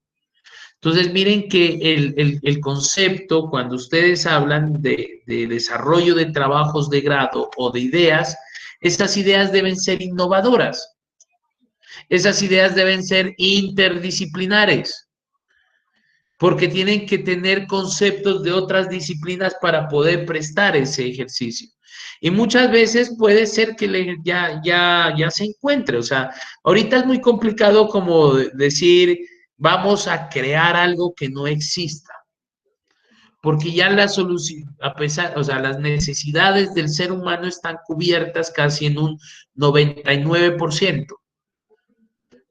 Entonces, miren que el concepto, cuando ustedes hablan de desarrollo de trabajos de grado o de ideas, esas ideas deben ser innovadoras, esas ideas deben ser interdisciplinares, porque tienen que tener conceptos de otras disciplinas para poder prestar ese ejercicio. Y muchas veces puede ser que ya se encuentre, o sea, ahorita es muy complicado como decir, vamos a crear algo que no exista, porque ya la solución, a pesar, o sea, las necesidades del ser humano están cubiertas casi en un 99%,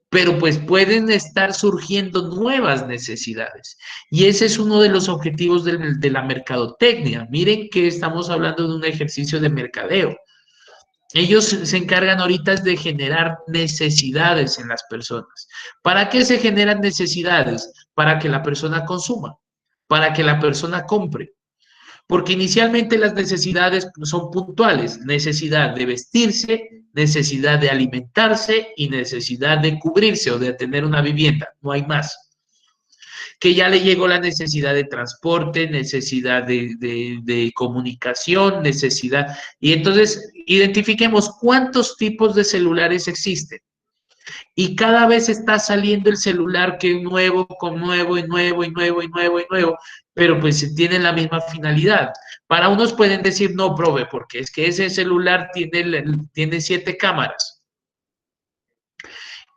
pero pues pueden estar surgiendo nuevas necesidades. Y ese es uno de los objetivos de la mercadotecnia. Miren que estamos hablando de un ejercicio de mercadeo. Ellos se encargan ahorita de generar necesidades en las personas. ¿Para qué se generan necesidades? Para que la persona consuma, para que la persona compre. Porque inicialmente las necesidades son puntuales, necesidad de vestirse, necesidad de alimentarse y necesidad de cubrirse o de tener una vivienda, no hay más. Que ya le llegó la necesidad de transporte, necesidad de comunicación, necesidad. Y entonces identifiquemos cuántos tipos de celulares existen. Y cada vez está saliendo el celular que nuevo, con nuevo y nuevo y nuevo y nuevo y nuevo, pero pues tienen la misma finalidad. Para unos pueden decir, no, profe, porque es que ese celular tiene 7 cámaras.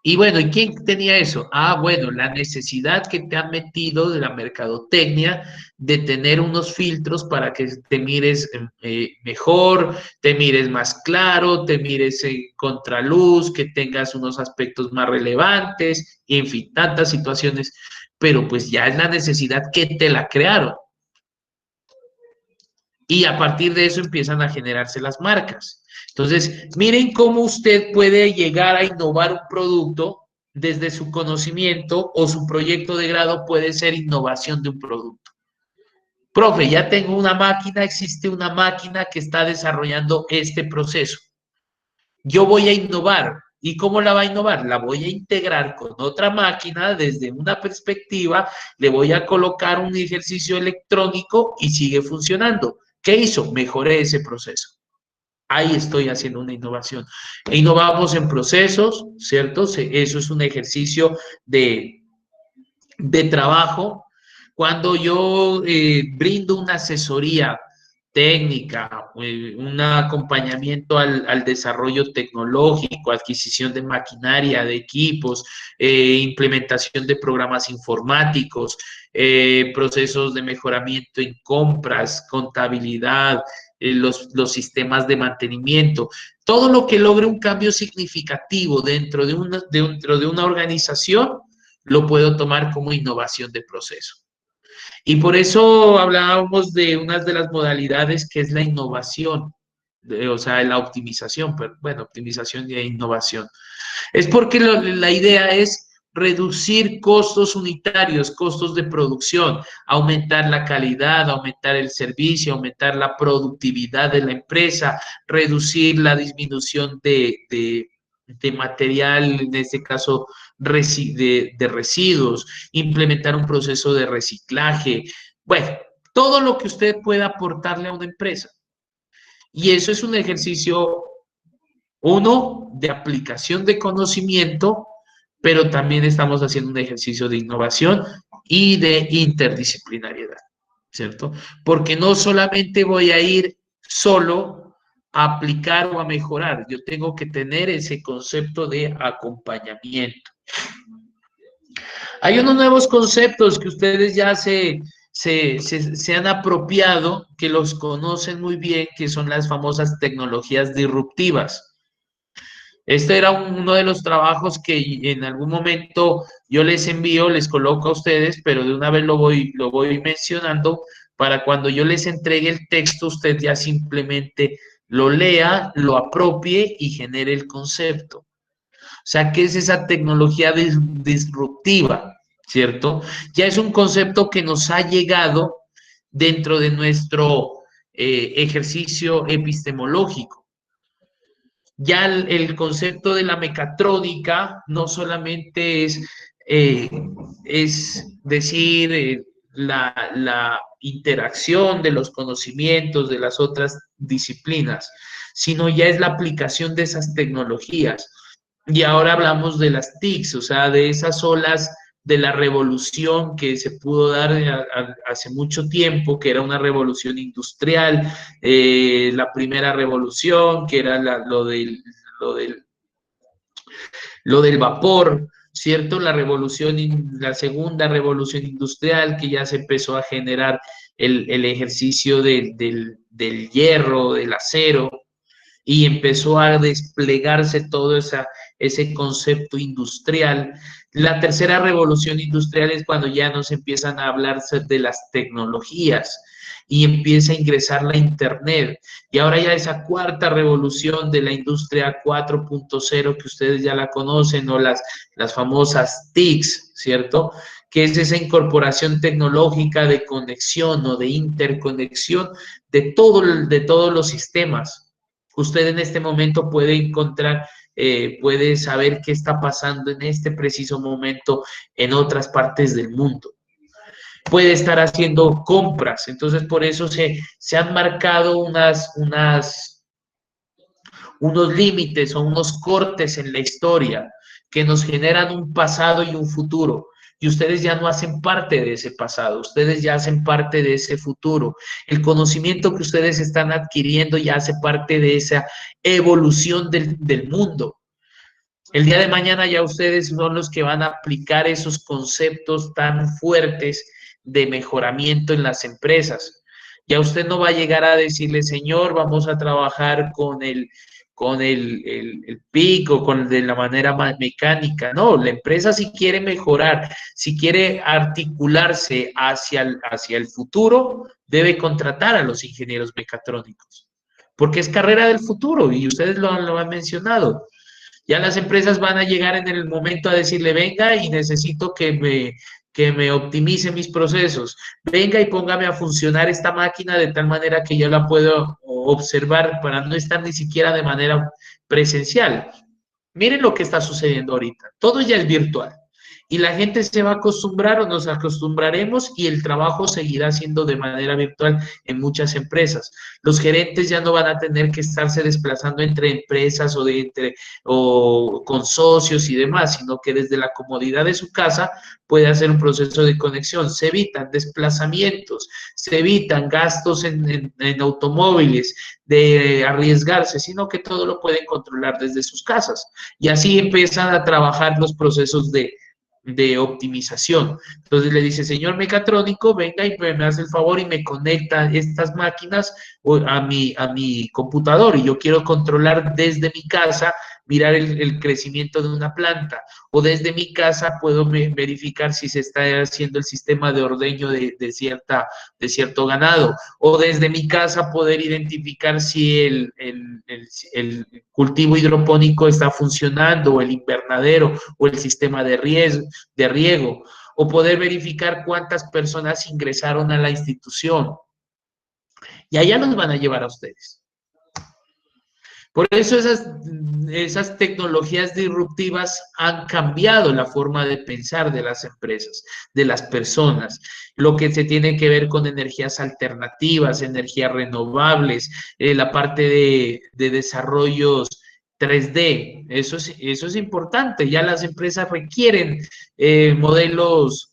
Y bueno, ¿y quién tenía eso? Ah, bueno, la necesidad que te han metido de la mercadotecnia de tener unos filtros para que te mires mejor, te mires más claro, te mires en contraluz, que tengas unos aspectos más relevantes, y en fin, tantas situaciones. Pero pues ya es la necesidad que te la crearon. Y a partir de eso empiezan a generarse las marcas. Entonces, miren cómo usted puede llegar a innovar un producto desde su conocimiento, o su proyecto de grado puede ser innovación de un producto. Profe, ya tengo una máquina, existe una máquina que está desarrollando este proceso. Yo voy a innovar. ¿Y cómo la va a innovar? La voy a integrar con otra máquina desde una perspectiva, le voy a colocar un ejercicio electrónico y sigue funcionando. ¿Qué hizo? Mejoré ese proceso. Ahí estoy haciendo una innovación. E innovamos en procesos, ¿cierto? Eso es un ejercicio de trabajo. Cuando yo brindo una asesoría técnica, un acompañamiento al desarrollo tecnológico, adquisición de maquinaria, de equipos, implementación de programas informáticos, procesos de mejoramiento en compras, contabilidad, los sistemas de mantenimiento, todo lo que logre un cambio significativo dentro de una organización, lo puedo tomar como innovación de proceso. Y por eso hablábamos de una de las modalidades que es la innovación, o sea, la optimización, pero bueno, optimización y innovación. Es porque la idea es reducir costos unitarios, costos de producción, aumentar la calidad, aumentar el servicio, aumentar la productividad de la empresa, reducir la disminución de material, en este caso de residuos, implementar un proceso de reciclaje. Bueno, todo lo que usted pueda aportarle a una empresa. Y eso es un ejercicio, uno, de aplicación de conocimiento, pero también estamos haciendo un ejercicio de innovación y de interdisciplinariedad, ¿cierto? Porque no solamente voy a ir solo a aplicar o a mejorar, yo tengo que tener ese concepto de acompañamiento. Hay unos nuevos conceptos que ustedes ya se han apropiado, que los conocen muy bien, que son las famosas tecnologías disruptivas. Este era uno de los trabajos que en algún momento yo les envío, les coloco a ustedes, pero de una vez lo voy mencionando para cuando yo les entregue el texto, usted ya simplemente lo lea, lo apropie y genere el concepto. O sea, ¿qué es esa tecnología disruptiva? ¿Cierto? Ya es un concepto que nos ha llegado dentro de nuestro ejercicio epistemológico. Ya el concepto de la mecatrónica no solamente es decir, la interacción de los conocimientos de las otras disciplinas, sino ya es la aplicación de esas tecnologías. Y ahora hablamos de las TICs, o sea, de esas olas de la revolución que se pudo dar hace mucho tiempo, que era una revolución industrial, la primera revolución, que era lo del, lo del vapor, ¿cierto? La segunda revolución industrial, que ya se empezó a generar el ejercicio del hierro, del acero, y empezó a desplegarse todo ese concepto industrial. La tercera revolución industrial es cuando ya nos empiezan a hablar de las tecnologías y empieza a ingresar la Internet. Y ahora ya esa cuarta revolución de la industria 4.0 que ustedes ya la conocen, o las famosas TICs, ¿cierto? Que es esa incorporación tecnológica de conexión o de interconexión de todos los sistemas. Usted en este momento puede encontrar, puede saber qué está pasando en este preciso momento en otras partes del mundo. Puede estar haciendo compras, entonces por eso se han marcado unos límites o unos cortes en la historia que nos generan un pasado y un futuro. Y ustedes ya no hacen parte de ese pasado, ustedes ya hacen parte de ese futuro. El conocimiento que ustedes están adquiriendo ya hace parte de esa evolución del mundo. El día de mañana ya ustedes son los que van a aplicar esos conceptos tan fuertes de mejoramiento en las empresas. Ya usted no va a llegar a decirle, señor, vamos a trabajar con el PIC o de la manera más mecánica. No, la empresa si quiere mejorar, si quiere articularse hacia el futuro, debe contratar a los ingenieros mecatrónicos, porque es carrera del futuro y ustedes lo han mencionado. Ya las empresas van a llegar en el momento a decirle, venga y necesito que me optimice mis procesos. Venga y póngame a funcionar esta máquina de tal manera que yo la puedo observar para no estar ni siquiera de manera presencial. Miren lo que está sucediendo ahorita. Todo ya es virtual. Y la gente se va a acostumbrar o nos acostumbraremos y el trabajo seguirá siendo de manera virtual en muchas empresas. Los gerentes ya no van a tener que estarse desplazando entre empresas o con socios y demás, sino que desde la comodidad de su casa puede hacer un proceso de conexión. Se evitan desplazamientos, se evitan gastos en automóviles, de arriesgarse, sino que todo lo pueden controlar desde sus casas. Y así empiezan a trabajar los procesos de optimización. Entonces le dice, señor mecatrónico, venga y me hace el favor y me conecta estas máquinas a mi computador y yo quiero controlar desde mi casa, mirar el crecimiento de una planta, o desde mi casa puedo verificar si se está haciendo el sistema de ordeño de cierto ganado, o desde mi casa poder identificar si el cultivo hidropónico está funcionando, o el invernadero, o el sistema de riego, o poder verificar cuántas personas ingresaron a la institución. Y allá los van a llevar a ustedes. Por eso esas tecnologías disruptivas han cambiado la forma de pensar de las empresas, de las personas, lo que se tiene que ver con energías alternativas, energías renovables, la parte de desarrollos 3D, eso es importante, ya las empresas requieren modelos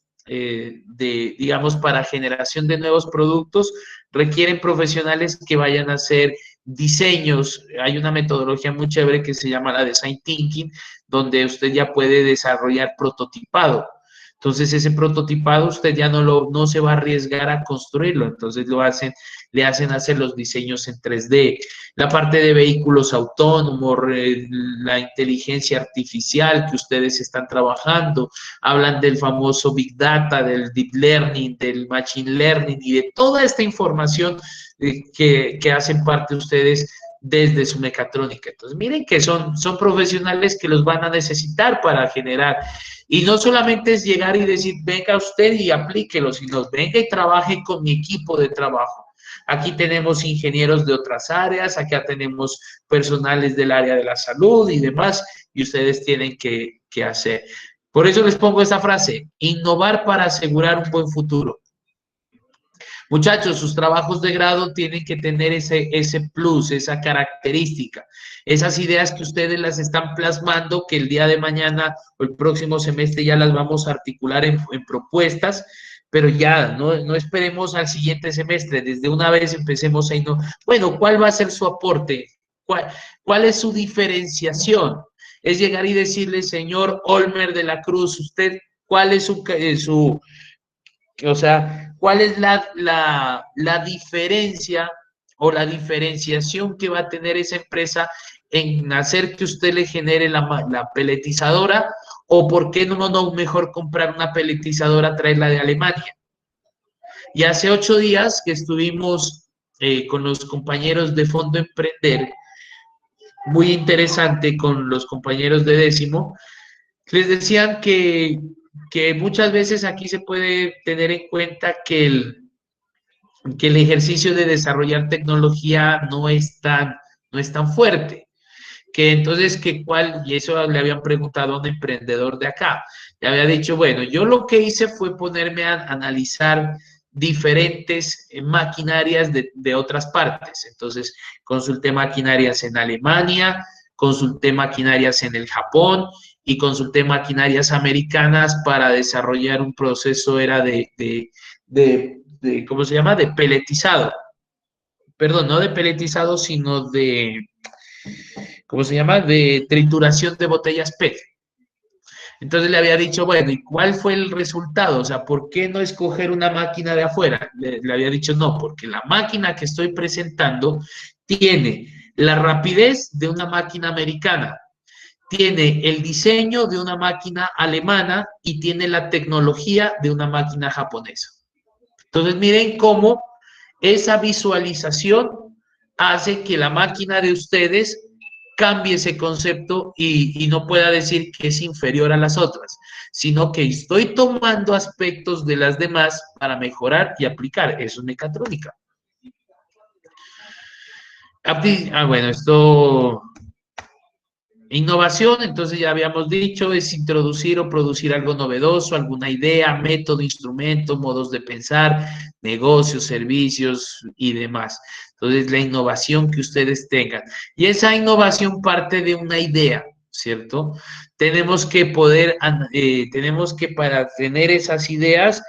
digamos, para generación de nuevos productos, requieren profesionales que vayan a hacer diseños. Hay una metodología muy chévere que se llama la Design Thinking, donde usted ya puede desarrollar prototipado. Entonces, ese prototipado usted ya no se va a arriesgar a construirlo. Entonces, le hacen hacer los diseños en 3D. La parte de vehículos autónomos, la inteligencia artificial que ustedes están trabajando, hablan del famoso Big Data, del Deep Learning, del Machine Learning y de toda esta información que hacen parte ustedes desde su mecatrónica. Entonces, miren que son profesionales que los van a necesitar para generar. Y no solamente es llegar y decir, venga usted y aplíquelo, sino venga y trabaje con mi equipo de trabajo. Aquí tenemos ingenieros de otras áreas, acá tenemos personales del área de la salud y demás, y ustedes tienen que hacer. Por eso les pongo esa frase, innovar para asegurar un buen futuro. Muchachos, sus trabajos de grado tienen que tener ese plus, esa característica, esas ideas que ustedes las están plasmando, que el día de mañana o el próximo semestre ya las vamos a articular en propuestas, pero ya no esperemos al siguiente semestre, desde una vez empecemos a innovar. Bueno, ¿cuál va a ser su aporte? ¿Cuál es su diferenciación? Es llegar y decirle, señor Olmer de la Cruz, usted, ¿cuál es o sea, cuál es la diferencia o la diferenciación que va a tener esa empresa en hacer que usted le genere la peletizadora, o por qué no mejor comprar una peletizadora, traerla de Alemania? Y hace 8 días que estuvimos con los compañeros de Fondo Emprender, muy interesante con los compañeros de décimo, les decían que muchas veces aquí se puede tener en cuenta que el ejercicio de desarrollar tecnología no es tan fuerte, que entonces y eso le habían preguntado a un emprendedor de acá, le había dicho, bueno, yo lo que hice fue ponerme a analizar diferentes maquinarias de otras partes. Entonces, consulté maquinarias en Alemania, consulté maquinarias en el Japón y consulté maquinarias americanas para desarrollar un proceso, era ¿cómo se llama? De peletizado. Perdón, no de peletizado, sino ¿cómo se llama? De trituración de botellas PET. Entonces le había dicho, bueno, ¿y cuál fue el resultado? O sea, ¿por qué no escoger una máquina de afuera? Le había dicho, no, porque la máquina que estoy presentando tiene la rapidez de una máquina americana, tiene el diseño de una máquina alemana y tiene la tecnología de una máquina japonesa. Entonces, miren cómo esa visualización hace que la máquina de ustedes cambie ese concepto y no pueda decir que es inferior a las otras, sino que estoy tomando aspectos de las demás para mejorar y aplicar. Eso es mecatrónica. Bueno, esto... Innovación, entonces ya habíamos dicho, es introducir o producir algo novedoso, alguna idea, método, instrumento, modos de pensar, negocios, servicios y demás. Entonces, la innovación que ustedes tengan. Y esa innovación parte de una idea, ¿cierto? Tenemos que para tener esas ideas,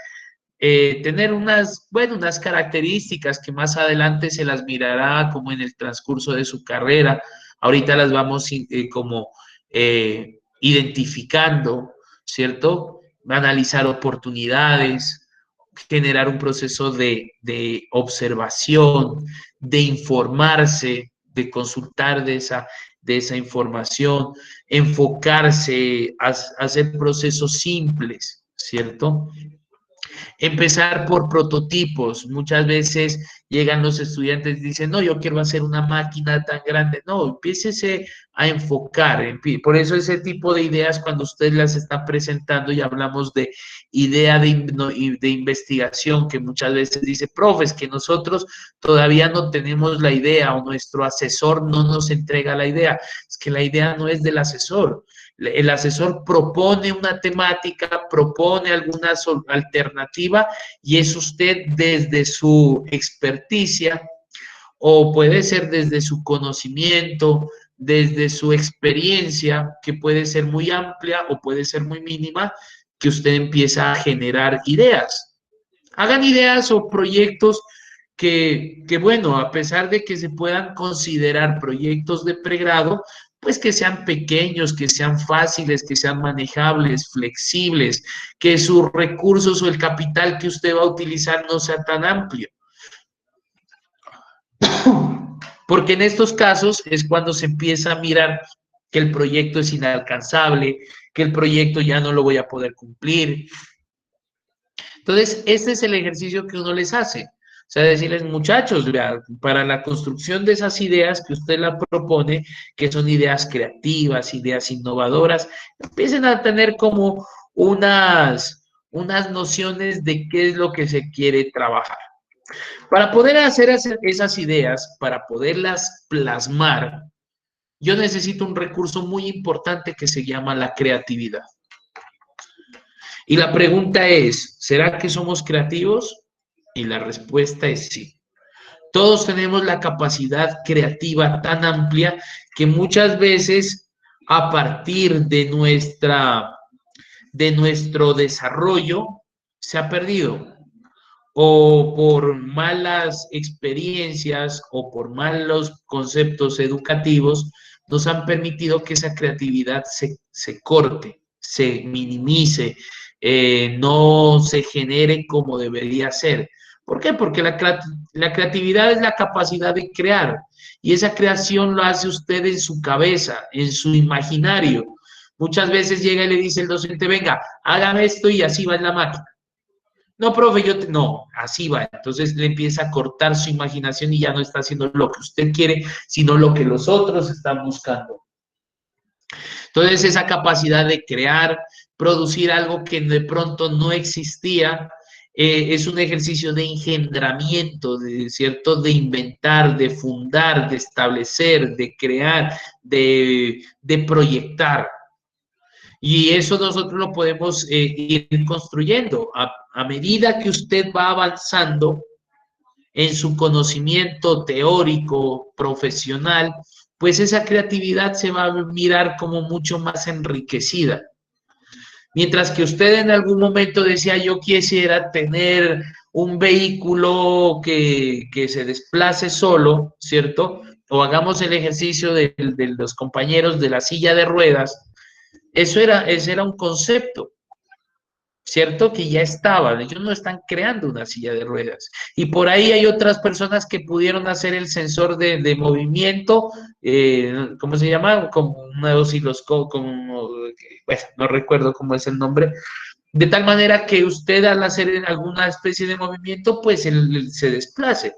tener unas características que más adelante se las mirará como en el transcurso de su carrera. Ahorita las vamos como identificando, ¿cierto? Analizar oportunidades, generar un proceso de observación, de informarse, de consultar de esa información, enfocarse, hacer procesos simples, ¿cierto? Empezar por prototipos. Muchas veces llegan los estudiantes y dicen, no, yo quiero hacer una máquina tan grande. No, empiécese a enfocar. Por eso ese tipo de ideas, cuando usted las está presentando y hablamos de idea de investigación, que muchas veces dice, profes, que nosotros todavía no tenemos la idea o nuestro asesor no nos entrega la idea. Es que la idea no es del asesor. El asesor propone una temática, propone alguna alternativa y es usted desde su experticia o puede ser desde su conocimiento, desde su experiencia, que puede ser muy amplia o puede ser muy mínima, que usted empieza a generar ideas. Hagan ideas o proyectos bueno, a pesar de que se puedan considerar proyectos de pregrado, pues que sean pequeños, que sean fáciles, que sean manejables, flexibles, que sus recursos o el capital que usted va a utilizar no sea tan amplio. Porque en estos casos es cuando se empieza a mirar que el proyecto es inalcanzable, que el proyecto ya no lo voy a poder cumplir. Entonces, este es el ejercicio que uno les hace. O sea, decirles, muchachos, para la construcción de esas ideas que usted la propone, que son ideas creativas, ideas innovadoras, empiecen a tener como unas nociones de qué es lo que se quiere trabajar. Para poder hacer esas ideas, para poderlas plasmar, yo necesito un recurso muy importante que se llama la creatividad. Y la pregunta es, ¿será que somos creativos? Y la respuesta es sí. Todos tenemos la capacidad creativa tan amplia que muchas veces a partir de nuestro desarrollo se ha perdido o por malas experiencias o por malos conceptos educativos nos han permitido que esa creatividad se corte, se minimice, no se genere como debería ser. ¿Por qué? Porque la creatividad es la capacidad de crear y esa creación lo hace usted en su cabeza, en su imaginario. Muchas veces llega y le dice el docente, venga, hágame esto y así va en la máquina. No, profe, no, así va. Entonces le empieza a cortar su imaginación y ya no está haciendo lo que usted quiere, sino lo que los otros están buscando. Entonces esa capacidad de crear, producir algo que de pronto no existía, es un ejercicio de engendramiento, ¿cierto? De inventar, de fundar, de establecer, de crear, de proyectar. Y eso nosotros lo podemos ir construyendo. A medida que usted va avanzando en su conocimiento teórico, profesional, pues esa creatividad se va a mirar como mucho más enriquecida. Mientras que usted en algún momento decía, yo quisiera tener un vehículo que se desplace solo, ¿cierto? O hagamos el ejercicio de los compañeros de la silla de ruedas. Ese era un concepto, ¿cierto? Que ya estaba, ellos no están creando una silla de ruedas. Y por ahí hay otras personas que pudieron hacer el sensor de movimiento, ¿cómo se llama? Como una osciloscopio, como, bueno, no recuerdo cómo es el nombre, de tal manera que usted al hacer alguna especie de movimiento, pues él se desplace.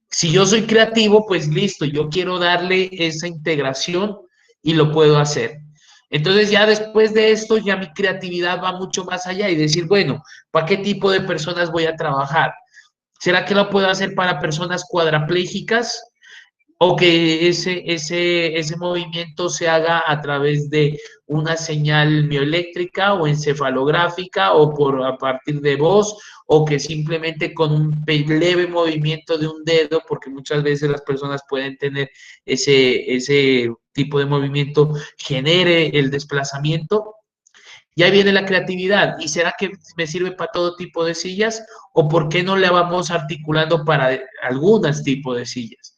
Si yo soy creativo, pues listo, yo quiero darle esa integración y lo puedo hacer. Entonces ya después de esto, ya mi creatividad va mucho más allá y decir, bueno, ¿para qué tipo de personas voy a trabajar? ¿Será que lo puedo hacer para personas cuadraplégicas? O que ese movimiento se haga a través de una señal mioeléctrica o encefalográfica o a partir de voz o que simplemente con un leve movimiento de un dedo, porque muchas veces las personas pueden tener ese tipo de movimiento, genere el desplazamiento. Y ahí viene la creatividad. ¿Y será que me sirve para todo tipo de sillas? ¿O por qué no la vamos articulando para algunos tipos de sillas?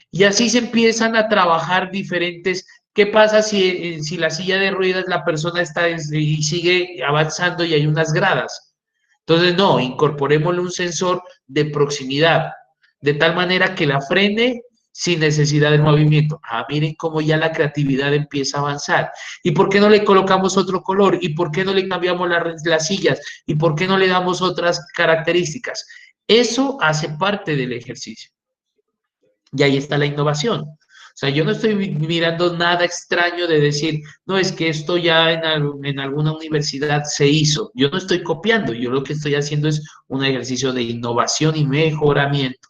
Y así se empiezan a trabajar diferentes. ¿Qué pasa si la silla de ruedas la persona está y sigue avanzando y hay unas gradas? Entonces, no, incorporémosle un sensor de proximidad, de tal manera que la frene sin necesidad de movimiento. Ah, miren cómo ya la creatividad empieza a avanzar. ¿Y por qué no le colocamos otro color? ¿Y por qué no le cambiamos las sillas? ¿Y por qué no le damos otras características? Eso hace parte del ejercicio. Y ahí está la innovación. O sea, yo no estoy mirando nada extraño de decir, no, es que esto ya en alguna universidad se hizo. Yo no estoy copiando, yo lo que estoy haciendo es un ejercicio de innovación y mejoramiento.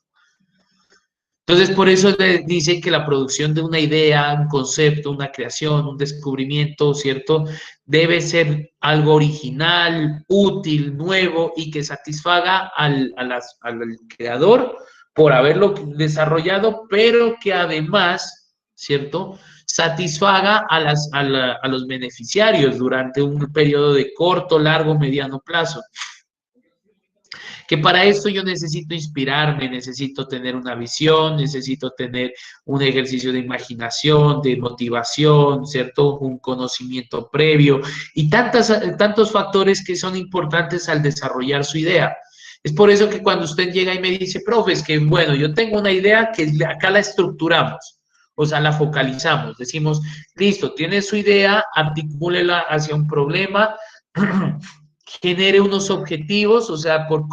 Entonces, por eso le dicen que la producción de una idea, un concepto, una creación, un descubrimiento, ¿cierto? Debe ser algo original, útil, nuevo y que satisfaga al creador por haberlo desarrollado, pero que además, ¿cierto? Satisfaga a los beneficiarios durante un periodo de corto, largo, mediano plazo. Que para esto yo necesito inspirarme, necesito tener una visión, necesito tener un ejercicio de imaginación, de motivación, ¿cierto? Un conocimiento previo y tantos factores que son importantes al desarrollar su idea. Es por eso que cuando usted llega y me dice, profe, es que bueno, yo tengo una idea que acá la estructuramos. O sea, la focalizamos, decimos, listo, tiene su idea, articúlela hacia un problema, genere unos objetivos, o sea, por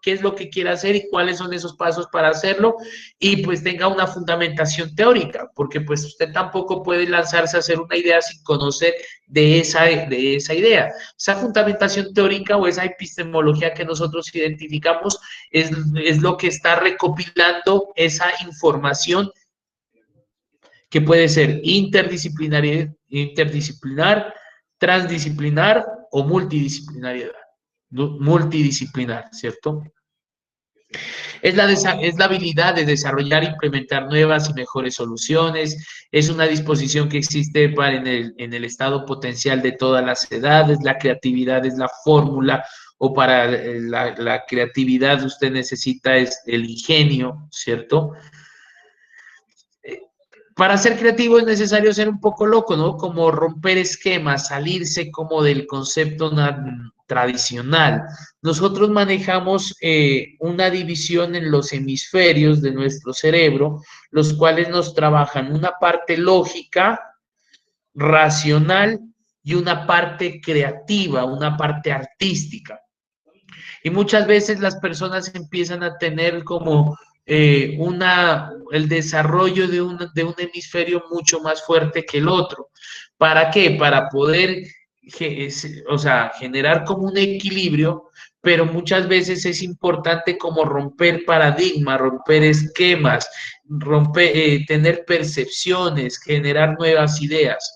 qué es lo que quiere hacer y cuáles son esos pasos para hacerlo, y pues tenga una fundamentación teórica, porque pues usted tampoco puede lanzarse a hacer una idea sin conocer de esa idea. Esa fundamentación teórica o esa epistemología que nosotros identificamos es lo que está recopilando esa información que puede ser interdisciplinar, transdisciplinar o multidisciplinar, ¿cierto? Es la habilidad de desarrollar e implementar nuevas y mejores soluciones, es una disposición que existe en el estado potencial de todas las edades, la creatividad es la fórmula, o para la creatividad usted necesita es el ingenio, ¿cierto? Para ser creativo es necesario ser un poco loco, ¿no? Como romper esquemas, salirse como del concepto tradicional. Nosotros manejamos una división en los hemisferios de nuestro cerebro, los cuales nos trabajan una parte lógica, racional y una parte creativa, una parte artística. Y muchas veces las personas empiezan a tener como el desarrollo de un hemisferio mucho más fuerte que el otro. ¿Para qué? Para poder, o sea, generar como un equilibrio, pero muchas veces es importante como romper paradigmas, romper esquemas, tener percepciones, generar nuevas ideas.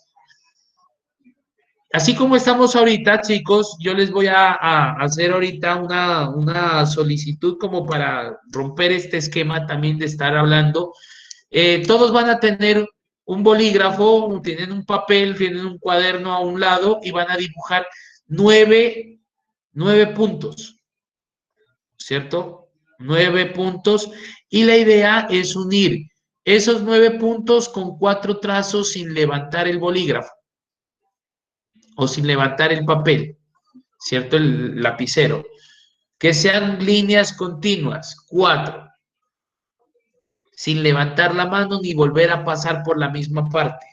Así como estamos ahorita, chicos, yo les voy a hacer ahorita una solicitud como para romper este esquema también de estar hablando. Todos van a tener un bolígrafo, tienen un papel, tienen un cuaderno a un lado y van a dibujar nueve, nueve puntos, ¿cierto? 9 puntos. Y la idea es unir esos 9 puntos con 4 trazos sin levantar el bolígrafo o sin levantar el papel, ¿cierto? El lapicero. Que sean líneas continuas, 4, sin levantar la mano ni volver a pasar por la misma parte.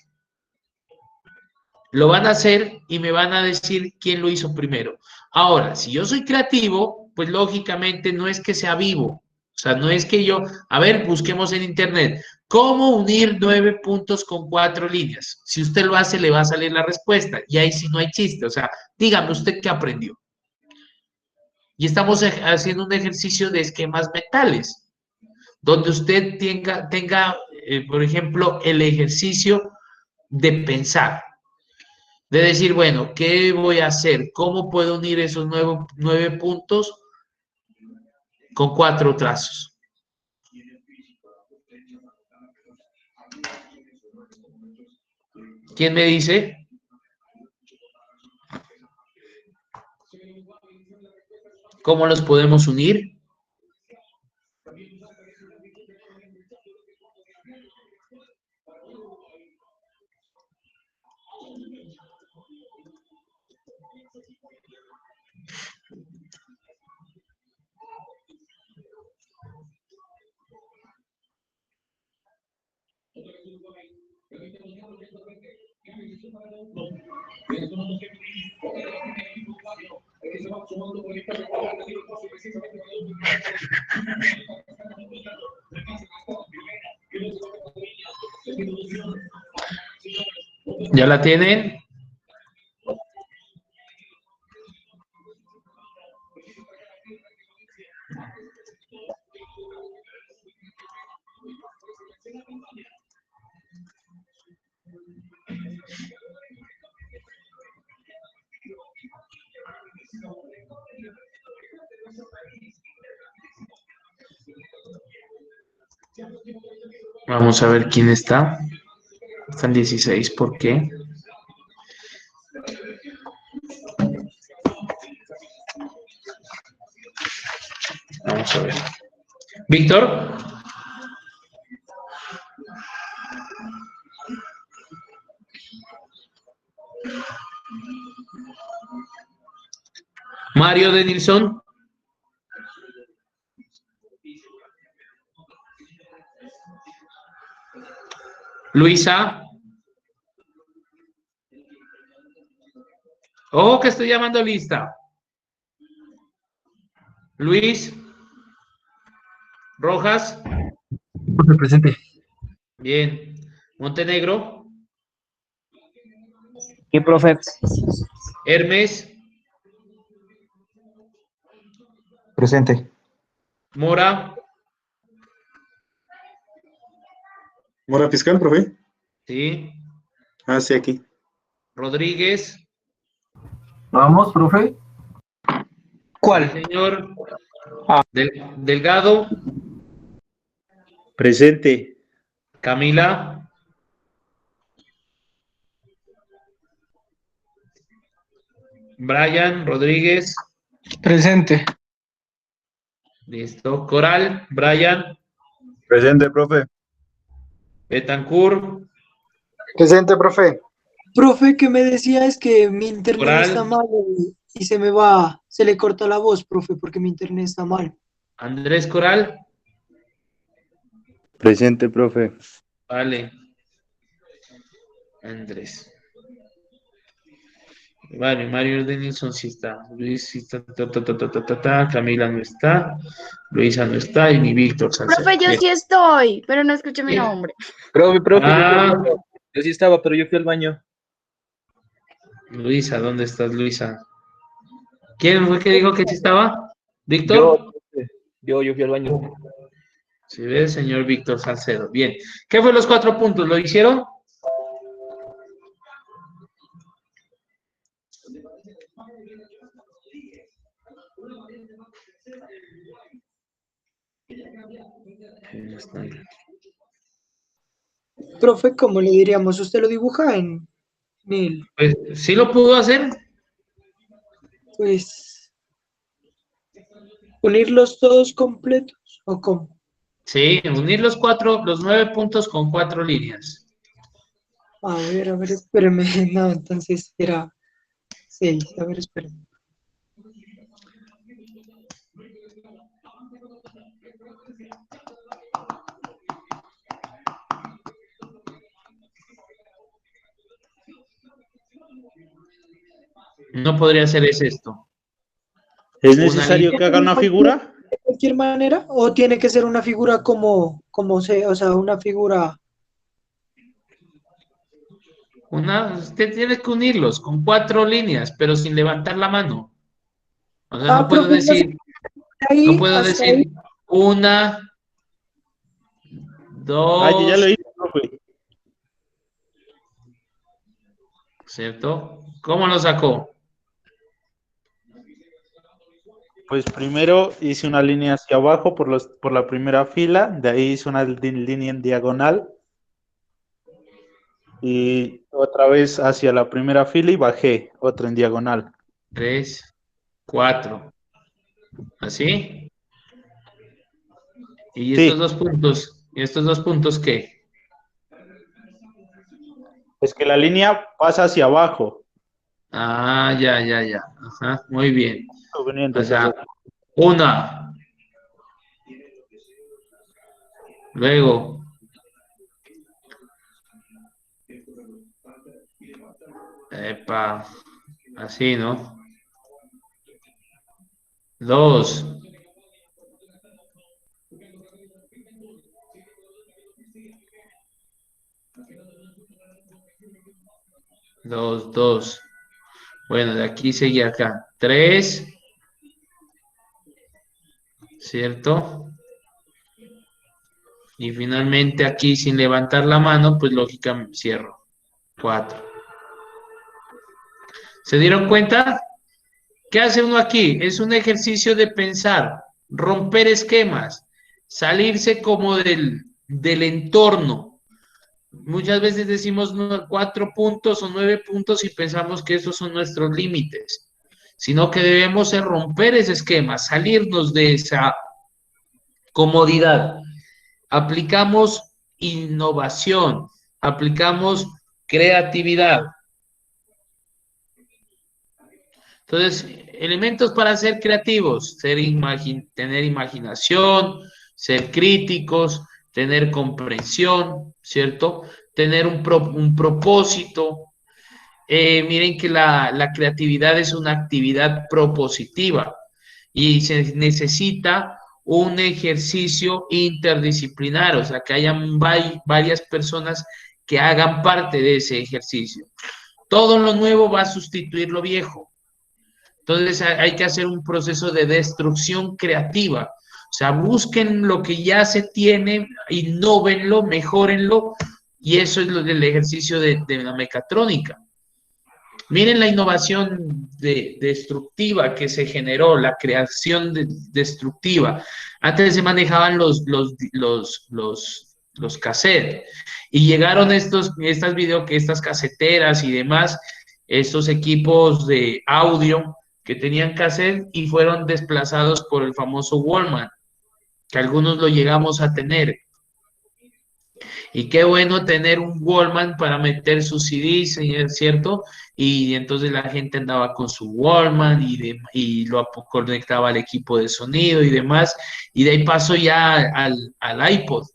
Lo van a hacer y me van a decir quién lo hizo primero. Ahora, si yo soy creativo, pues lógicamente no es que sea vivo. O sea, no es que yo, a ver, busquemos en internet, ¿cómo unir 9 puntos con 4 líneas? Si usted lo hace, le va a salir la respuesta. Y ahí sí no hay chiste. O sea, dígame usted qué aprendió. Y estamos haciendo un ejercicio de esquemas mentales, donde usted tenga, por ejemplo, el ejercicio de pensar, de decir, bueno, ¿qué voy a hacer? ¿Cómo puedo unir esos 9 puntos con 4 trazos? ¿Quién me dice? ¿Cómo los podemos unir? ¿Ya la tienen? Vamos a ver quién está. Están 16, ¿por qué? Vamos a ver. Víctor. Mario Denilson. Luisa. Oh, que estoy llamando lista. Luis. Rojas. Profe, presente. Bien. Montenegro. ¿Qué, profe? Hermes. Presente. Mora. ¿Mora fiscal, profe? Sí. Ah, sí, aquí. Rodríguez. Vamos, profe. Sí, señor. Delgado. Presente. Camila. Brian Rodríguez. Presente. Listo. Coral. Brian. Presente, profe. Betancourt. Presente, profe. Profe, que me decía es que mi internet está Coral. mal y se me va, se le corta la voz, profe, porque mi internet está mal. Andrés Coral. Presente, profe. Vale. Andrés. Vale, Mario Denilson sí está. Luis sí está. Camila no está. Luisa no está. Y mi Víctor Salcedo. Profe, yo Bien. sí estoy, pero no escuché mi Bien. nombre. Profe, Ah, yo sí estaba, pero yo fui al baño. Luisa, ¿dónde estás, Luisa? ¿Quién fue que dijo que sí estaba? ¿Víctor? Yo fui al baño. Sí, ve, señor Víctor Salcedo. Bien. ¿Qué fue los 4 puntos? ¿Lo hicieron? Profe, ¿cómo le diríamos? ¿Usted lo dibuja en el, Pues, ¿sí lo pudo hacer? pues, unirlos todos completos o cómo? Sí, unir los 9 puntos con 4 líneas. A ver, espéreme. No, entonces era 6. A ver, espéreme. No podría ser esto. ¿Es Una necesario línea. que haga una figura? ¿De cualquier manera? ¿O tiene que ser una figura o sea, una figura? Usted tiene que unirlos con 4 líneas, pero sin levantar la mano. O sea, Ah, profe, entonces, no ahí, puedo hasta ahí. decir una, Ah, yo ya lo dos, hice, profe. ¿cierto? ¿Cómo lo sacó? Pues primero hice una línea hacia abajo por la primera fila, de ahí hice una línea en diagonal y otra vez hacia la primera fila y bajé otra en diagonal. 3, 4. ¿Así? ¿Y estos Sí, 2 puntos? ¿Y estos 2 puntos qué? es que la línea pasa hacia abajo, Ah, ya. Ajá, muy bien. uniendo O esas sea, dos. una, luego Epa, así, ¿no? 2. 2, 2. Bueno, de aquí seguía acá. 3. ¿Cierto? Y finalmente aquí sin levantar la mano, pues lógicamente cierro. 4. ¿Se dieron cuenta? ¿Qué hace uno aquí? Es un ejercicio de pensar, romper esquemas, salirse como del entorno. Muchas veces decimos 4 puntos o 9 puntos y pensamos que esos son nuestros límites, sino que debemos romper ese esquema, salirnos de esa comodidad. Aplicamos innovación, aplicamos creatividad. Entonces, elementos para ser creativos, tener imaginación, ser críticos, tener comprensión, ¿cierto? Tener un propósito. Miren que la creatividad es una actividad propositiva y se necesita un ejercicio interdisciplinar, o sea, que hayan varias personas que hagan parte de ese ejercicio. Todo lo nuevo va a sustituir lo viejo. Entonces hay que hacer un proceso de destrucción creativa. O sea, busquen lo que ya se tiene, innóvenlo, mejórenlo, y eso es lo del ejercicio de la mecatrónica. Miren la innovación destructiva que se generó, la creación destructiva. Antes se manejaban los cassettes y llegaron estas caseteras y demás, estos equipos de audio que tenían cassette y fueron desplazados por el famoso Walkman, que algunos lo llegamos a tener. Y qué bueno tener un Walkman para meter sus CDs, ¿cierto? Y entonces la gente andaba con su Walkman y lo conectaba al equipo de sonido y demás. Y de ahí pasó ya al iPod.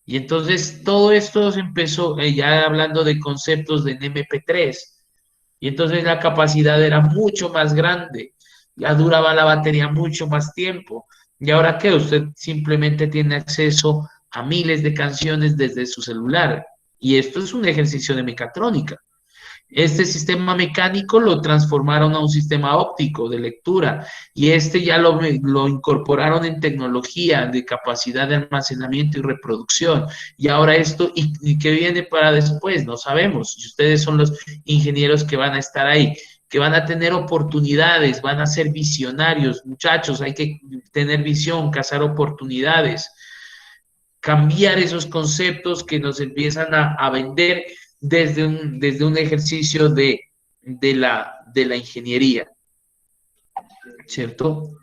Y entonces todo esto se empezó, ya hablando de conceptos de MP3. Y entonces la capacidad era mucho más grande. Ya duraba la batería mucho más tiempo. ¿Y ahora qué? Usted simplemente tiene acceso a miles de canciones desde su celular. Y esto es un ejercicio de mecatrónica. Este sistema mecánico lo transformaron a un sistema óptico de lectura y este ya lo incorporaron en tecnología de capacidad de almacenamiento y reproducción. Y ahora esto, ¿y qué viene para después? No sabemos. Y ustedes son los ingenieros que van a estar ahí, que van a tener oportunidades, van a ser visionarios. Muchachos, hay que tener visión, cazar oportunidades, cambiar esos conceptos que nos empiezan a vender desde un ejercicio de la ingeniería, ¿cierto?